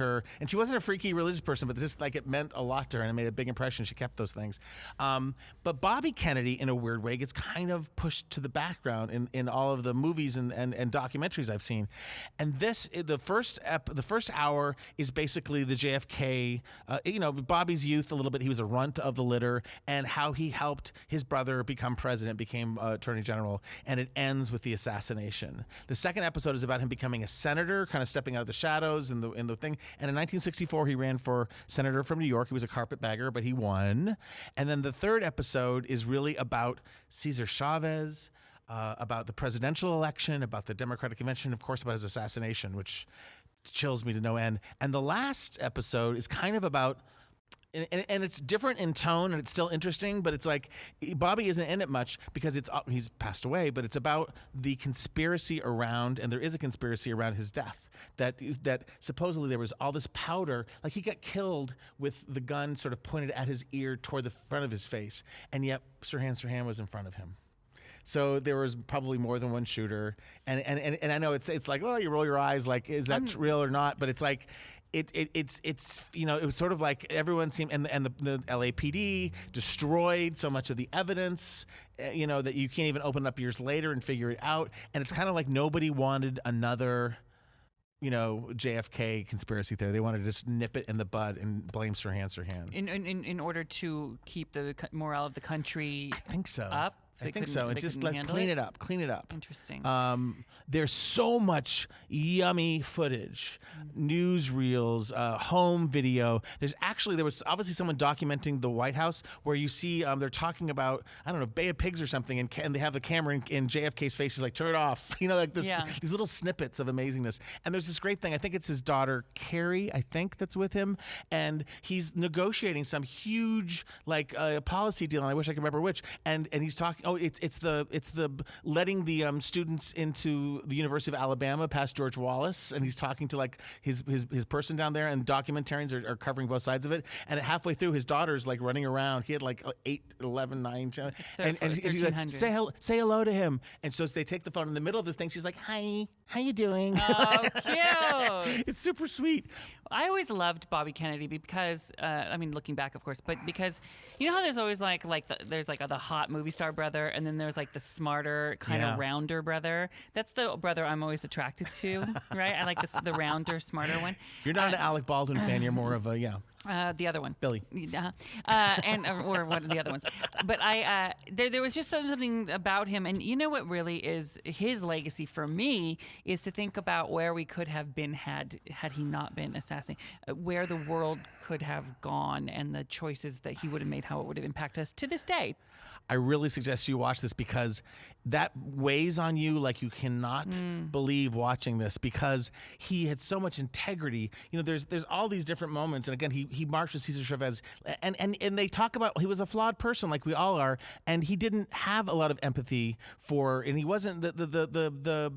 S2: she wasn't a freaky religious person, but just like it meant a lot to her and it made a big impression. She kept those things. But Bobby Kennedy, in a weird way, gets kind of pushed to the background in all of the movies and documentaries I've seen. And the first hour is basically the JFK, Bobby's youth a little bit. He was a runt of the litter, and how he helped his brother become president, became attorney general, and it ends with the assassination. The second episode is about him becoming a senator, kind of stepping out of the shadows in the thing. And in 1964, he ran for senator from New York. He was a carpetbagger, but he won. And then the third episode is really about Cesar Chavez, about the presidential election, about the Democratic Convention, of course, about his assassination, which chills me to no end. And the last episode is kind of about, and it's different in tone and it's still interesting, but it's like Bobby isn't in it much because he's passed away, but it's about the conspiracy around, and there is a conspiracy around his death, that supposedly there was all this powder, like he got killed with the gun sort of pointed at his ear toward the front of his face, and yet Sirhan was in front of him. So there was probably more than one shooter, and I know it's like, oh, you roll your eyes, like, is that real or not? But it's like, it's it was sort of like everyone seemed, and the LAPD destroyed so much of the evidence, that you can't even open it up years later and figure it out, and it's kind of like nobody wanted another JFK conspiracy theory. They wanted to just nip it in the bud and blame Sirhan.
S4: In order to keep the morale of the country,
S2: I think so.
S4: Up.
S2: I think so. And just let's clean it up. Clean it up.
S4: Interesting.
S2: There's so much yummy footage, newsreels, home video. There was obviously someone documenting the White House where you see they're talking about, I don't know, Bay of Pigs or something, and they have the camera in JFK's face. He's like, turn it off. Like this, these little snippets of amazingness. And there's this great thing. I think it's his daughter Carrie, I think, that's with him, and he's negotiating some huge policy deal. And I wish I could remember which. And he's talking. Oh, it's the letting the students into the University of Alabama past George Wallace, and he's talking to like his person down there, and documentarians are covering both sides of it. And halfway through, his daughter's like running around. He had like 8, 11, 9, and she's like, say hello to him. And so they take the phone in the middle of this thing. She's like, hi, how you doing?
S4: Oh, cute.
S2: It's super sweet.
S4: I always loved Bobby Kennedy because, looking back, of course, but because you know how there's always there's the hot movie star brother, and then there's like the smarter kind of rounder brother. That's the brother I'm always attracted to, right? I like the rounder, smarter one.
S2: You're not an Alec Baldwin fan. You're more of a
S4: the other one,
S2: Billy,
S4: or one of the other ones. But there was just something about him, and you know what really is his legacy for me is to think about where we could have been had he not been assassinated, where the world could have gone, and the choices that he would have made, how it would have impacted us to this day.
S2: I really suggest you watch this because that weighs on you like you cannot believe watching this, because he had so much integrity. There's all these different moments, and again, he marched with Cesar Chavez, and they talk about he was a flawed person like we all are, and he didn't have a lot of empathy for, and he wasn't the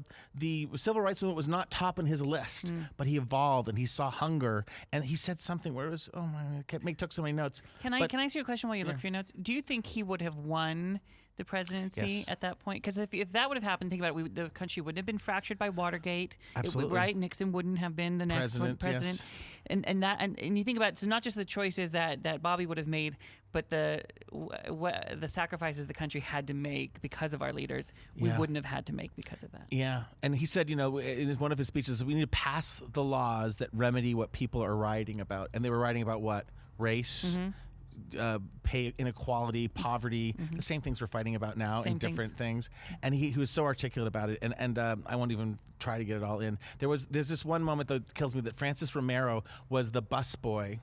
S2: civil rights movement was not top on his list, but he evolved and he saw hunger, and he said something where it was, oh my, I took so many notes.
S4: Can I ask you a question while you look for your notes? Do you think he would have won the presidency at that point? Because if that would have happened, think about it, the country wouldn't have been fractured by Watergate.
S2: Absolutely.
S4: Right? Nixon wouldn't have been the next president. and you think about it, so not just the choices that Bobby would have made, but the sacrifices the country had to make because of our leaders, we wouldn't have had to make because of that.
S2: Yeah, and he said, in one of his speeches, we need to pass the laws that remedy what people are writing about, and they were writing about what? Race. Pay inequality, poverty, the same things we're fighting about now in different things. And he was so articulate about it, and I won't even try to get it all in. There's this one moment that kills me, that Francis Romero was the busboy,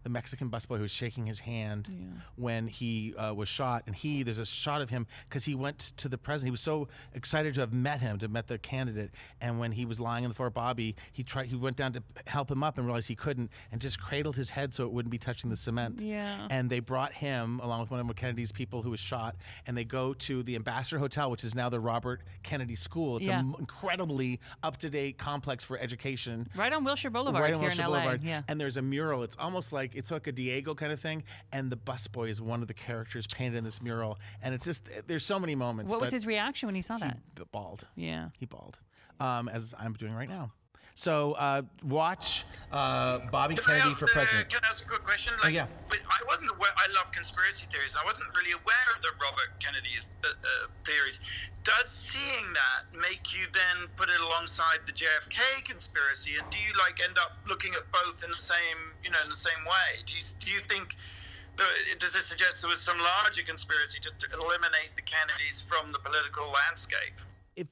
S2: the Mexican busboy who was shaking his hand when he was shot. And there's a shot of him because he went to the president. He was so excited to have met the candidate. And when he was lying on the floor, Bobby, he went down to help him up and realized he couldn't, and just cradled his head so it wouldn't be touching the cement.
S4: Yeah.
S2: And they brought him along with one of Kennedy's people who was shot, and they go to the Ambassador Hotel, which is now the Robert Kennedy School. It's an incredibly up-to-date complex for education.
S4: Right on Wilshire Boulevard
S2: Right on
S4: here
S2: Wilshire
S4: in LA.
S2: Boulevard.
S4: Yeah.
S2: And there's a mural. It's almost like it's like a Diego kind of thing, and the busboy is one of the characters painted in this mural. And it's just, there's so many moments.
S4: What was his reaction when he saw that?
S2: He bawled.
S4: Yeah.
S2: He bawled, as I'm doing right now. So watch Bobby Kennedy for president.
S3: Can I ask a quick question?
S2: Yeah.
S3: I wasn't aware. I love conspiracy theories. I wasn't really aware of the Robert Kennedy's theories. Does seeing that make you then put it alongside the JFK conspiracy, and do you end up looking at both in the same in the same way? Do you think? Does it suggest there was some larger conspiracy just to eliminate the Kennedys from the political landscape?
S2: If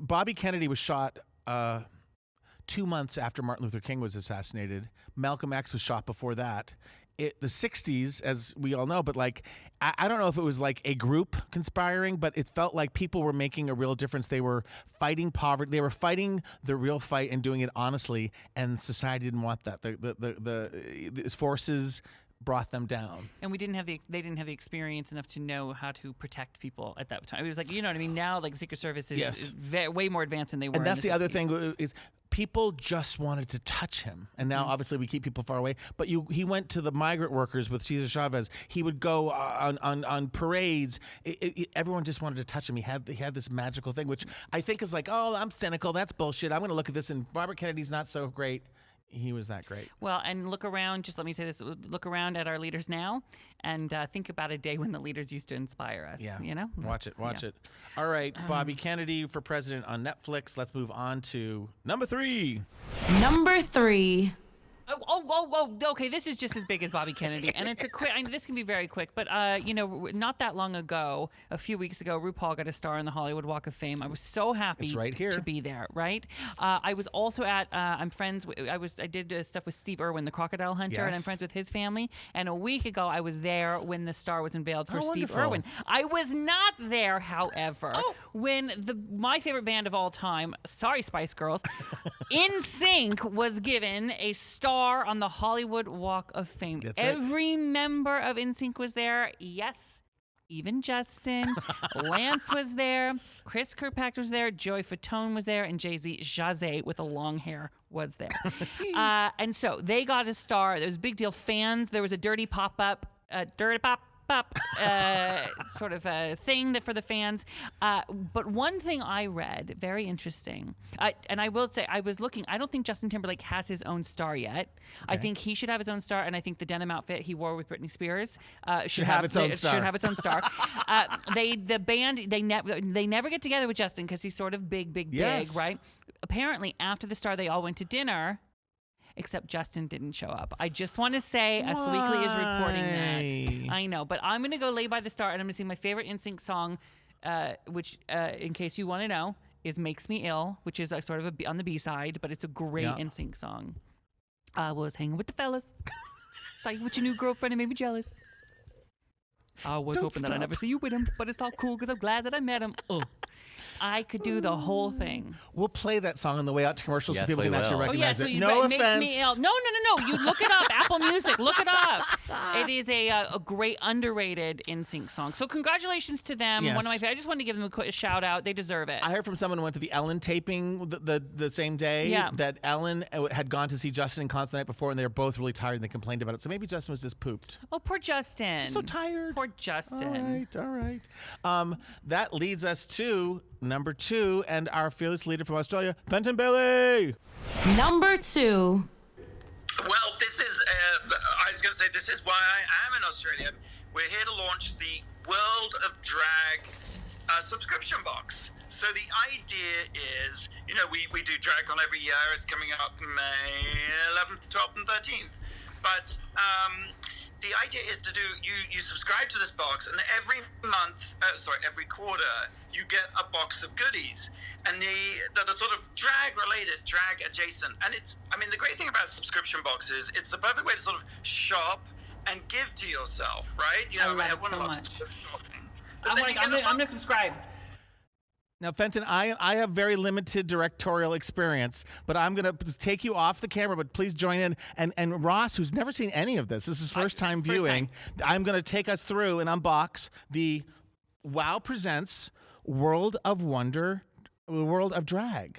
S2: Bobby Kennedy was shot 2 months after Martin Luther King was assassinated. Malcolm X was shot before that. The 60s, as we all know, but I don't know if it was a group conspiring, but it felt like people were making a real difference. They were fighting poverty. They were fighting the real fight and doing it honestly, and society didn't want that. The forces brought them down.
S4: And they didn't have the experience enough to know how to protect people at that time. It was you know what I mean? Now, Secret Service is way more advanced than they were.
S2: And that's
S4: in
S2: the other
S4: 60s.
S2: thing is people just wanted to touch him. And now obviously we keep people far away. But he went to the migrant workers with Cesar Chavez. He would go on parades. Everyone just wanted to touch him. He had this magical thing, which I think is oh, I'm cynical. That's bullshit. I'm going to look at this, and Robert Kennedy's not so great. He was that great.
S4: Well, and look around, just let me say this, look around at our leaders now and think about a day when the leaders used to inspire us.
S2: Yeah.
S4: Watch
S2: it. All right, Bobby Kennedy for president on Netflix. Let's move on to number 3.
S1: Number 3.
S4: Okay, this is just as big as Bobby Kennedy, and it's a quick. This can be very quick, but not that long ago, a few weeks ago, RuPaul got a star in the Hollywood Walk of Fame. I was so happy
S2: it's right here.
S4: to be there. Right, I was also at. I'm friends. I did stuff with Steve Irwin, the crocodile hunter, and I'm friends with his family. And a week ago, I was there when the star was unveiled for Steve Irwin. I was not there, however, when my favorite band of all time, sorry Spice Girls, NSYNC was given a star on the Hollywood Walk of Fame.
S2: That's right.
S4: Every member of NSYNC was there. Yes, even Justin. Lance was there. Chris Kirkpatrick was there. Joey Fatone was there. And Jay-Z Jazzy with the long hair was there. And so they got a star. There was a big deal. Fans, there was a dirty pop-up, sort of a thing for the fans. But one thing I read, very interesting, and I will say, I was looking, I don't think Justin Timberlake has his own star yet. Okay. I think he should have his own star, and I think the denim outfit he wore with Britney Spears should have its own star. Should have its own star. The band, they never get together with Justin because he's sort of big, right? Apparently, after the star, they all went to dinner. Except Justin didn't show up. I just want to say, Us Weekly is reporting that. I know, but I'm going to go lay by the star, and I'm going to sing my favorite NSYNC song, which, in case you want to know, is "Makes Me Ill," which is sort of on the B-side, but it's a great NSYNC song. I was hanging with the fellas. Saw you with your new girlfriend and made me jealous. I was hoping that I never see you with him, but it's all cool because I'm glad that I met him. I could do the whole thing.
S2: We'll play that song on the way out to commercials so people can actually recognize it.
S4: No offense. Makes me ill. No. You look it up. Apple Music. Look it up. It is a great underrated NSYNC song. So congratulations to them.
S2: Yes.
S4: One of my favorites. I just wanted to give them a shout out. They deserve it.
S2: I heard from someone who went to the Ellen taping the same day that Ellen had gone to see Justin in concert the night before, and they were both really tired and they complained about it. So maybe Justin was just pooped.
S4: Oh, poor Justin.
S2: Just so tired.
S4: Poor Justin.
S2: All right. That leads us to number 2 and our fearless leader from Australia, Fenton Bailey.
S1: Number 2.
S3: Well, this is, I was going to say, this is why I am in Australia. We're here to launch the World of Drag subscription box. So the idea is, we do DragCon every year. It's coming up May 11th, 12th, and 13th. But the idea is to do, you subscribe to this box, and every quarter, you get a box of goodies. And that are sort of drag-related, drag-adjacent. And the great thing about subscription boxes, it's the perfect way to sort of shop and give to yourself, right?
S4: I love it so much. I'm going to subscribe.
S2: Now, Fenton, I have very limited directorial experience, but I'm going to take you off the camera, but please join in. And Ross, who's never seen any of this is first time viewing, I'm going to take us through and unbox the WoW Presents World of Wonder, World of Drag.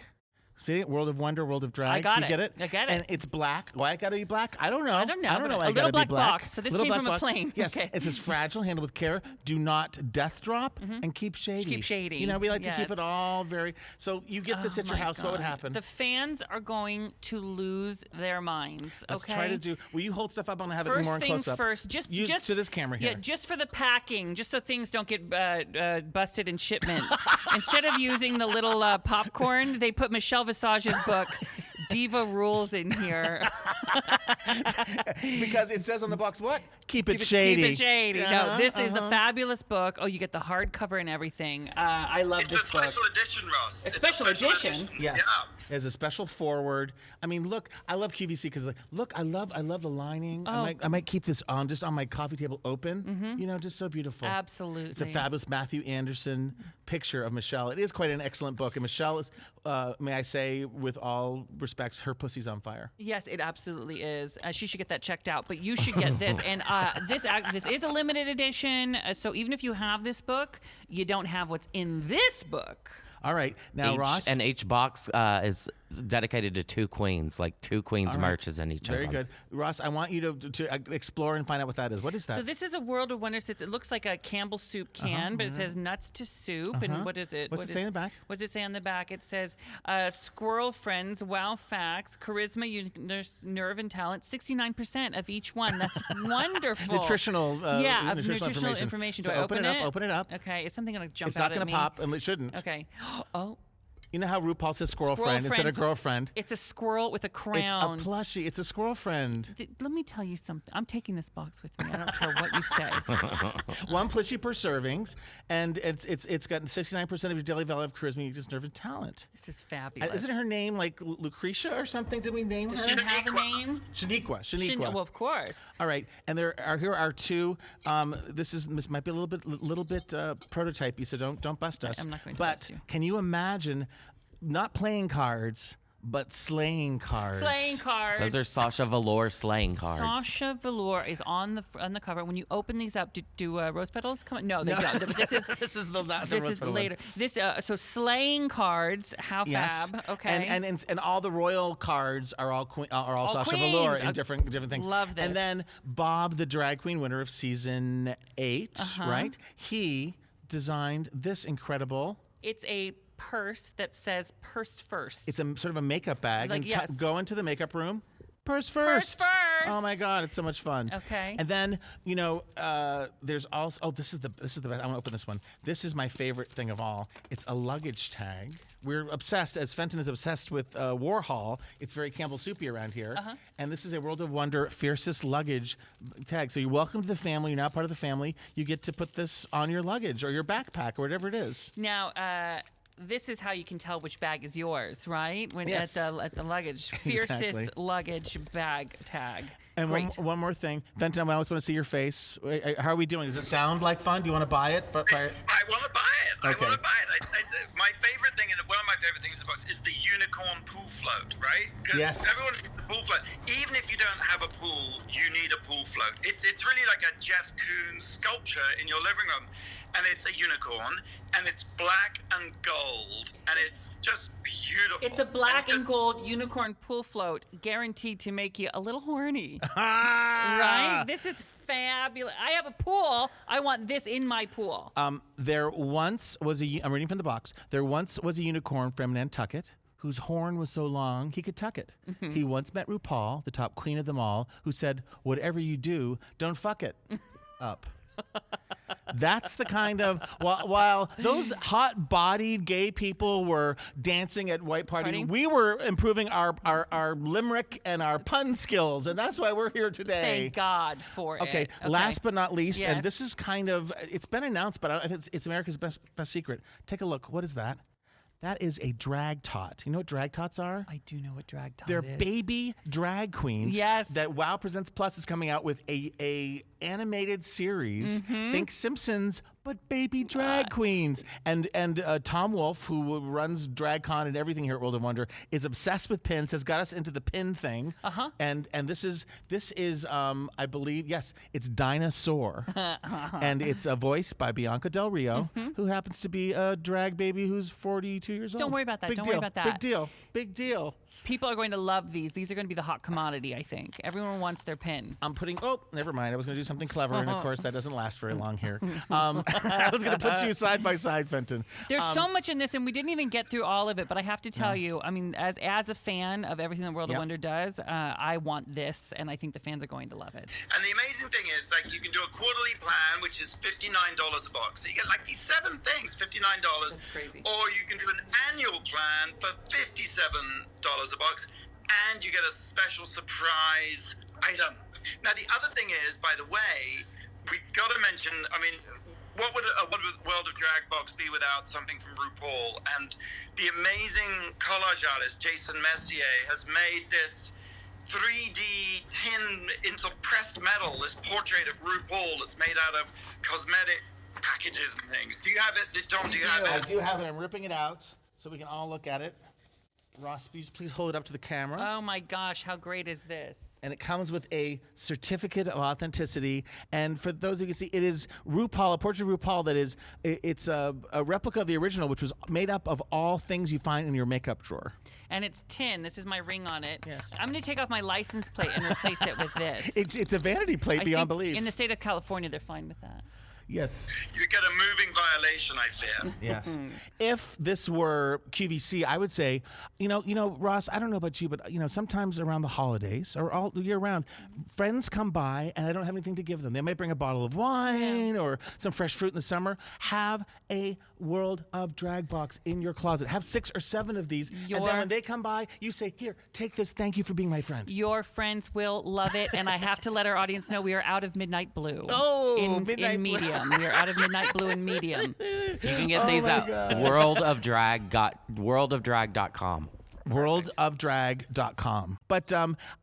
S2: See, World of Wonder, World of Drag.
S4: I got
S2: you
S4: it.
S2: get it?
S4: I get it.
S2: And it's black. Why it got to be black? I don't know. I don't know why it got to be black.
S4: A little black box. So this
S2: little
S4: came from
S2: black
S4: a plane.
S2: Yes.
S4: Okay.
S2: It says fragile, handled with care. Do not death drop and keep shady.
S4: Keep shady.
S2: We like to keep it all very. So you get this at your house. What would happen?
S4: The fans are going to lose their minds.
S2: Let's
S4: okay.
S2: try to do. Will you hold stuff up? I want to have it more in close up.
S4: First things first.
S2: Use to this camera here.
S4: Yeah, just for the packing, just so things don't get busted in shipment. Instead of using the little popcorn, they put Michelle Visage's book. Diva Rules in here.
S2: Because it says on the box, what? Keep it shady.
S4: Keep it shady. No, this is a fabulous book. Oh, you get the hardcover and everything. I love this book.
S3: It's a special edition, Ross.
S4: A special edition?
S2: Yes.
S3: Yeah.
S2: There's a special forward. Look, I love QVC because, look, I love the lining.
S4: Oh.
S2: I might keep this on just on my coffee table open. Just so beautiful.
S4: Absolutely.
S2: It's a fabulous Matthew Anderson picture of Michelle. It is quite an excellent book. And Michelle is, may I say, with all respects, her pussy's on fire.
S4: Yes, it absolutely is. She should get that checked out. But you should get this. And this is a limited edition. So even if you have this book, you don't have what's in this book.
S2: All right. Now, Ross.
S5: And each box is dedicated to two queens, like two queens merch is in each of them.
S2: Very good. Ross, I want you to explore and find out what that is. What is that?
S4: So this is a World of Wonders. It looks like a Campbell soup can, but it says nuts to soup. And what is it?
S2: What's it say in the back?
S4: What's it say on the back? It says squirrel friends, wow facts, charisma, nerve, and talent. 69% of each one. That's wonderful.
S2: Nutritional
S4: nutritional information. Do
S2: So
S4: I open it?
S2: Open it up.
S4: Okay. It's something going to jump
S2: It's
S4: out
S2: not
S4: at
S2: going
S4: me.
S2: to pop, and it shouldn't.
S4: Okay. Oh.
S2: You know how RuPaul says squirrel friend instead of girlfriend?
S4: It's a squirrel with a crown.
S2: It's a plushie. It's a squirrel friend.
S4: Let me tell you something. I'm taking this box with me. I don't care what you say.
S2: One plushie per servings, and it's got 69% of your daily value of charisma, just nerve, and talent.
S4: This is fabulous.
S2: Isn't her name like Lucretia or something? Did we name her?
S4: Does she have a name?
S2: Shaniqua.
S4: Well, of course.
S2: All right, and here are two. This might be a little bit prototypey, so don't bust us.
S4: I'm not going to bust you.
S2: But can you imagine not playing cards, but slaying cards?
S4: Slaying cards.
S5: Those are Sasha Velour slaying cards.
S4: Sasha Velour is on the cover. When you open these up, do rose petals come? No, they don't. This is
S2: this is the
S4: this
S2: rose
S4: is
S2: petal
S4: later.
S2: one.
S4: This so slaying cards. How fab. Okay.
S2: And all the royal cards are all Sasha
S4: queens.
S2: Velour in different things.
S4: Love this.
S2: And then Bob, the drag queen winner of season 8, right? He designed this incredible.
S4: It's a purse that says "purse first."
S2: It's a sort of a makeup bag.
S4: Like,
S2: and
S4: yes.
S2: Go into the makeup room. Purse first.
S4: Purse first.
S2: Oh my God, it's so much fun.
S4: Okay.
S2: And then there's also this is the best. I want to open this one. This is my favorite thing of all. It's a luggage tag. We're obsessed, as Fenton is obsessed with Warhol. It's very Campbell soupy around here. And this is a World of Wonder fiercest luggage tag. So you're welcome to the family. You're now part of the family. You get to put this on your luggage or your backpack or whatever it is.
S4: Now, this is how you can tell which bag is yours, right? When
S2: Yes.
S4: at the luggage, fiercest
S2: Exactly.
S4: luggage bag tag.
S2: And one more thing, Fenton, I always want to see your face. How are we doing? Does it sound like fun? Do you want to buy it?
S3: I want to buy it.
S2: Okay.
S3: I want to buy it. My favorite thing, one of my favorite things in the box is the unicorn pool float, right? Because
S2: Yes.
S3: everyone needs a pool float. Even if you don't have a pool, you need a pool float. It's really like a Jeff Koons sculpture in your living room. And it's a unicorn, and it's black and gold, and it's just beautiful.
S4: It's a black and gold unicorn pool float, guaranteed to make you a little horny. Right? This is fabulous. I have a pool. I want this in my pool.
S2: There once was I'm reading from the box. There once was a unicorn from Nantucket whose horn was so long he could tuck it. He once met RuPaul, the top queen of them all, who said, "Whatever you do, don't fuck it up." That's the kind of while those hot-bodied gay people were dancing at White Party, we were improving our limerick and our pun skills, and that's why we're here today.
S4: Thank God for it.
S2: Okay, last but not least,
S4: Yes.
S2: and this is kind of, it's been announced, but it's America's best secret. Take a look. What is that? That is a drag tot. You know what drag tots are?
S4: I do know what drag tot
S2: They're
S4: is.
S2: baby drag queens.
S4: Yes.
S2: That WoW Presents Plus is coming out with a animated series. Think Simpsons, but baby drag queens. And Tom Wolfe, who runs DragCon and everything here at World of Wonder, is obsessed with pins. Has got us into the pin thing. And this is I believe, yes, it's Dinosaur, and it's a voice by Bianca Del Rio, who happens to be a drag baby who's 42 years old.
S4: Don't worry about that.
S2: Big
S4: Don't
S2: deal.
S4: worry about that.
S2: Big deal. Big deal.
S4: People are going to love these. These are going to be the hot commodity, I think. Everyone wants their pin.
S2: I'm putting, never mind. I was going to do something clever, and of course, that doesn't last very long here. I was going to put you side by side, Fenton.
S4: There's so much in this, and we didn't even get through all of it, but I have to tell you, I mean, as a fan of everything that World of Wonder does, I want this, and I think the fans are going to love it.
S3: And the amazing thing is, like, you can do a quarterly plan, which is $59 a box. So you get like these 7 things, $59.
S4: That's crazy.
S3: Or you can do an annual plan for $57 a box, and you get a special surprise item. Now, the other thing is, by the way, we've got to mention, I mean, what would a World of Drag box be without something from RuPaul? And the amazing collage artist, Jason Messier, has made this 3D tin into pressed metal, this portrait of RuPaul that's made out of cosmetic packages and things. Do you have it? Tom, do you have it?
S2: I do have it. I'm ripping it out so we can all look at it. Ross, please hold it up to the camera.
S4: Oh my gosh, how great is this?
S2: And it comes with a certificate of authenticity. And for those who can see, it is RuPaul, a portrait of RuPaul that is, it's a replica of the original, which was made up of all things you find in your makeup drawer.
S4: And it's tin. This is my ring on it.
S2: Yes.
S4: I'm going to take off my license plate and replace it with this.
S2: It's a vanity plate beyond
S4: think
S2: belief.
S4: In the state of California, they're fine with that.
S2: Yes.
S3: You get a moving violation, I fear.
S2: Yes. If this were QVC, I would say, you know, Ross, I don't know about you, but sometimes around the holidays or all year round, friends come by and I don't have anything to give them. They might bring a bottle of wine or some fresh fruit in the summer. Have a World of Drag box in your closet. Have 6 or 7 of these. And then when they come by, you say, "Here, take this. Thank you for being my friend."
S4: Your friends will love it. And I have to let our audience know we are out of Midnight Blue.
S2: Oh,
S4: in
S2: Midnight Blue.
S4: medium. We are out of Midnight Blue in medium.
S5: You can get these at worldofdrag.com.
S2: worldofdrag.com. But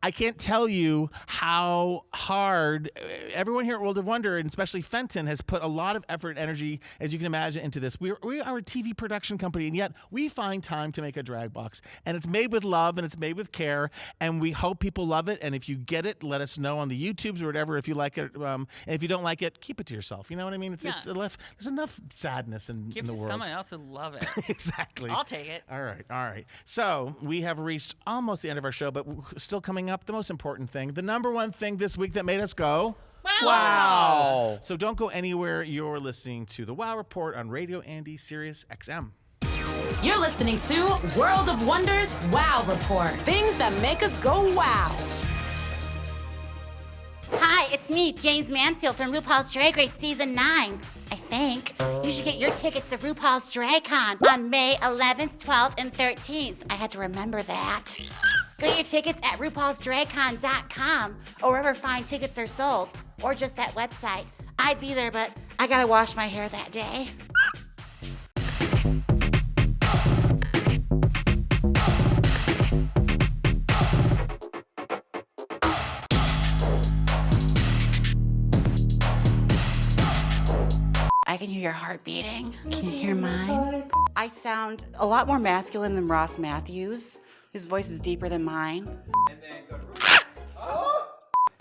S2: I can't tell you how hard everyone here at World of Wonder, and especially Fenton, has put a lot of effort and energy, as you can imagine, into this. We are a TV production company, and yet we find time to make a drag box. And it's made with love, and it's made with care, and we hope people love it. And if you get it, let us know on the YouTubes or whatever if you like it. And if you don't like it, keep it to yourself. You know what I mean? There's enough sadness in
S4: Give
S2: the
S4: it to
S2: world.
S4: someone else who love it.
S2: Exactly.
S4: I'll take it.
S2: All right. So we have reached almost the end of our show, but still coming up, the most important thing, the number one thing this week that made us go, wow! So don't go anywhere. You're listening to the Wow Report on Radio Andy Sirius XM.
S1: You're listening to World of Wonders Wow Report. Things that make us go wow.
S11: Hi, it's me, James Mansfield from RuPaul's Drag Race Season 9, I think. You should get your tickets to RuPaul's DragCon on May 11th, 12th, and 13th. I had to remember that. Get your tickets at RuPaulsDragCon.com or wherever fine tickets are sold, or just that website. I'd be there, but I gotta wash my hair that day. I can hear your heart beating. Can you hear mine? I sound a lot more masculine than Ross Mathews. His voice is deeper than mine.
S12: And then go to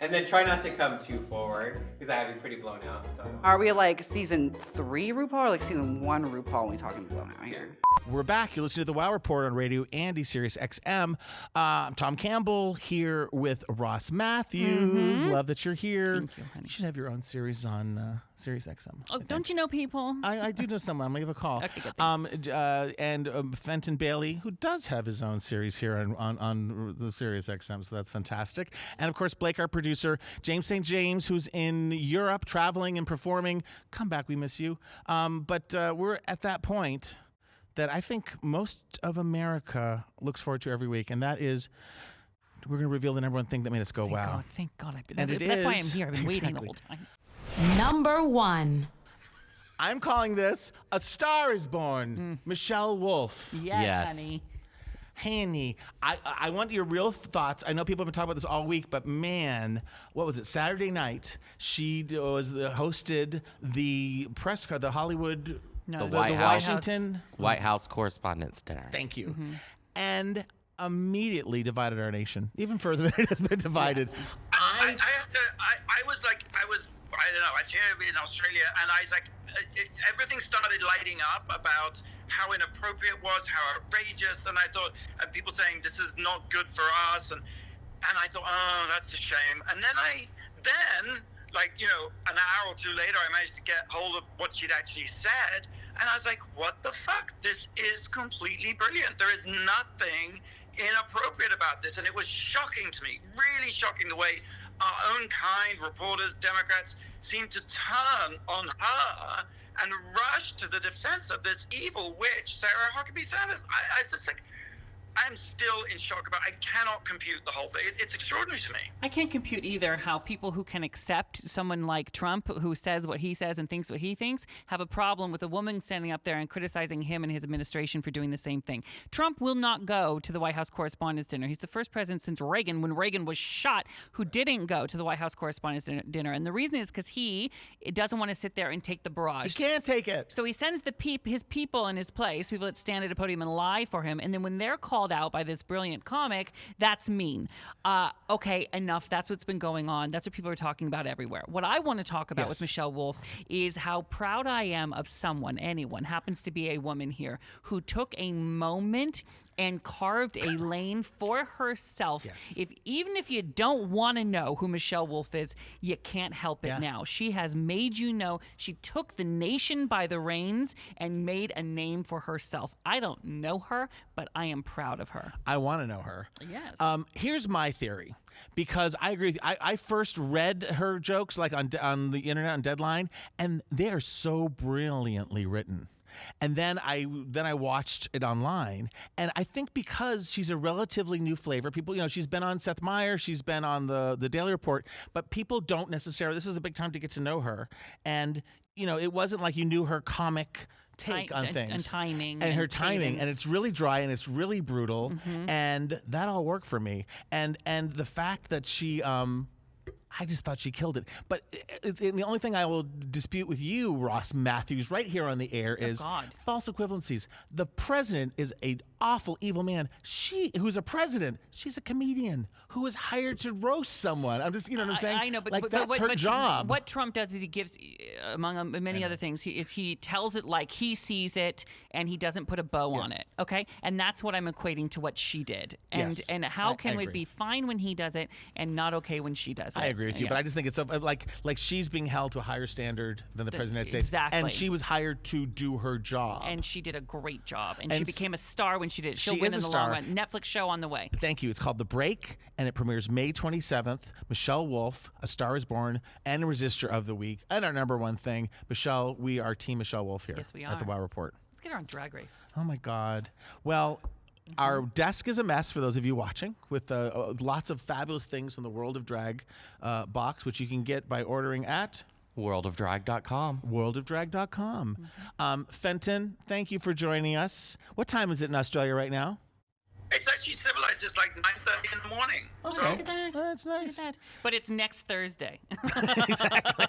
S12: And then try not to come too forward, because I have you pretty blown out, so.
S13: Are we like season 3 RuPaul or like season 1 RuPaul when we talking blown out here?
S2: We're back. You're listening to the Wow Report on Radio Andy, Sirius XM. I'm Tom Campbell here with Ross Mathews. Love that you're here.
S4: Thank you, honey.
S2: You should have your own series on Sirius XM.
S4: Oh, don't you know people?
S2: I do know someone. I'm going to give a call.
S4: Okay, good,
S2: and Fenton Bailey, who does have his own series here on the Sirius XM, so that's fantastic. And, of course, Blake, our producer, James St. James, who's in Europe traveling and performing. Come back. We miss you. But we're at that point that I think most of America looks forward to every week, and that is we're going to reveal the number one thing that made us go, wow.
S4: Thank God.
S2: That's
S4: why I'm here. I've been waiting the whole time.
S1: Number 1.
S2: I'm calling this A Star is Born, Michelle Wolf.
S4: Yes, honey.
S2: Hanny, I want your real thoughts. I know people have been talking about this all week, but man, what was it? Saturday night, she hosted the press card, the Hollywood...
S5: No, the Washington White House Correspondents' Dinner.
S2: Thank you. And immediately divided our nation, even further than it has been divided.
S3: Yes. I don't know, I was here in Australia, and I was like, everything started lighting up about how inappropriate it was, how outrageous, and I thought, people saying this is not good for us, and I thought, oh, that's a shame. And then like, an hour or two later, I managed to get hold of what she'd actually said, and I was like, what the fuck? This is completely brilliant. There is nothing inappropriate about this, and it was shocking to me, really shocking, the way our own kind, reporters, Democrats, seem to turn on her and rush to the defense of this evil witch, Sarah Huckabee Sanders. I was just like, I'm still in shock about it. I cannot compute the whole thing. It's extraordinary to me.
S4: I can't compute either how people who can accept someone like Trump, who says what he says and thinks what he thinks, have a problem with a woman standing up there and criticizing him and his administration for doing the same thing. Trump will not go to the White House Correspondents' Dinner. He's the first president since Reagan, when Reagan was shot, who didn't go to the White House Correspondents' Dinner. And the reason is because he doesn't want to sit there and take the barrage.
S2: He can't take it.
S4: So he sends his people in his place, people that stand at a podium and lie for him. And then when they're called out by this brilliant comic, that's mean. Okay, enough. That's what's been going on. That's what people are talking about everywhere. What I want to talk about with Michelle Wolf is how proud I am of anyone, happens to be a woman here, who took a moment and carved a lane for herself. Yes. Even if you don't want to know who Michelle Wolf is, you can't help it now. She has made you know. She took the nation by the reins and made a name for herself. I don't know her, but I am proud of her.
S2: I want to know her.
S4: Yes.
S2: Here's my theory, because I agree with you. I first read her jokes like on the internet on Deadline, and they are so brilliantly written. And then I watched it online, and I think because she's a relatively new flavor, people, she's been on Seth Meyers, she's been on the Daily Report, but people don't necessarily. This was a big time to get to know her, and it wasn't like you knew her comic take on things
S4: and timing
S2: and her timing, and it's really dry and it's really brutal, and that all worked for me. And the fact that she I just thought she killed it. But the only thing I will dispute with you, Ross Mathews, right here on the air is false equivalencies. The president is an awful, evil man. Who's a president, she's a comedian who was hired to roast someone. I'm just, what I'm saying?
S4: I know, but
S2: that's her job.
S4: What Trump does is he gives, among many other things, he tells it like he sees it, and he doesn't put a bow on it. Okay, and that's what I'm equating to what she did. And how can we be fine when he does it and not okay when she does it?
S2: I agree with you, but I just think it's so, like she's being held to a higher standard than the President of the United States.
S4: Exactly.
S2: And she was hired to do her job.
S4: And she did a great job. And she became a star when she did it. She'll
S2: she
S4: win
S2: is
S4: in
S2: a
S4: the
S2: star.
S4: long run. Netflix show on the way.
S2: Thank you. It's called The Break, and it premieres May 27th. Michelle Wolf, A Star is Born, and Resistor of the Week. And our number one thing, Michelle, we are Team Michelle Wolf here
S4: yes, we are.
S2: at the Wow Report.
S4: Let's get her on Drag Race.
S2: Oh, my God. Well, our desk is a mess for those of you watching, with lots of fabulous things from the World of Drag box, which you can get by ordering at
S5: worldofdrag.com.
S2: Worldofdrag.com. Fenton, thank you for joining us. What time is it in Australia right now?
S3: It's actually civilized. It's like 9:30 in the morning.
S4: Oh,
S3: so.
S4: look at that.
S2: Oh, that's nice.
S4: Look at that. But it's next Thursday.
S2: Exactly.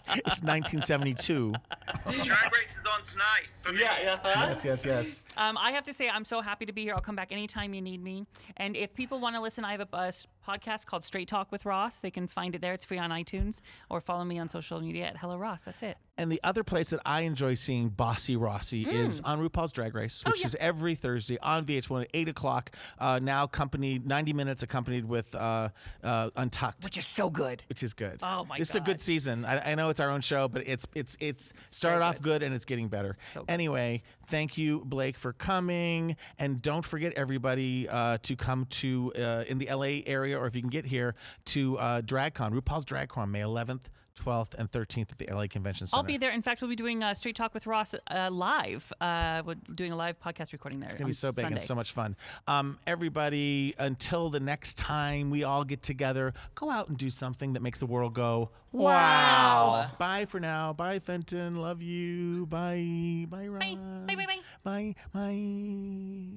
S2: It's 1972.
S3: Drag Race is on tonight. For me.
S2: Yes.
S4: I have to say, I'm so happy to be here. I'll come back anytime you need me. And if people want to listen, I have a podcast called Straight Talk with Ross. They can find it there. It's free on iTunes, or follow me on social media at Hello Ross. That's it.
S2: And the other place that I enjoy seeing Bossy Rossi is on RuPaul's Drag Race, which is every Thursday on VH1 at 8 o'clock. Now accompanied 90 minutes accompanied with Untucked,
S4: Which is so good.
S2: which is good.
S4: Oh, my
S2: This is a good
S4: God.
S2: season. I know it's our own show, but it's started off good and it's getting better.
S4: So good.
S2: Anyway, thank you, Blake, for coming, and don't forget everybody to come to in the LA area, or if you can get here to DragCon, RuPaul's DragCon, May 11th. 12th and 13th at the LA Convention Center.
S4: I'll be there. In fact, we'll be doing Straight Talk with Ross live. We're doing a live podcast recording there.
S2: It's going to be so big
S4: Sunday.
S2: and so much fun. Everybody, until the next time we all get together, go out and do something that makes the world go, wow. Bye for now. Bye, Fenton. Love you. Bye. Bye, Ross.
S4: Bye. Bye. Bye.
S2: Bye. Bye.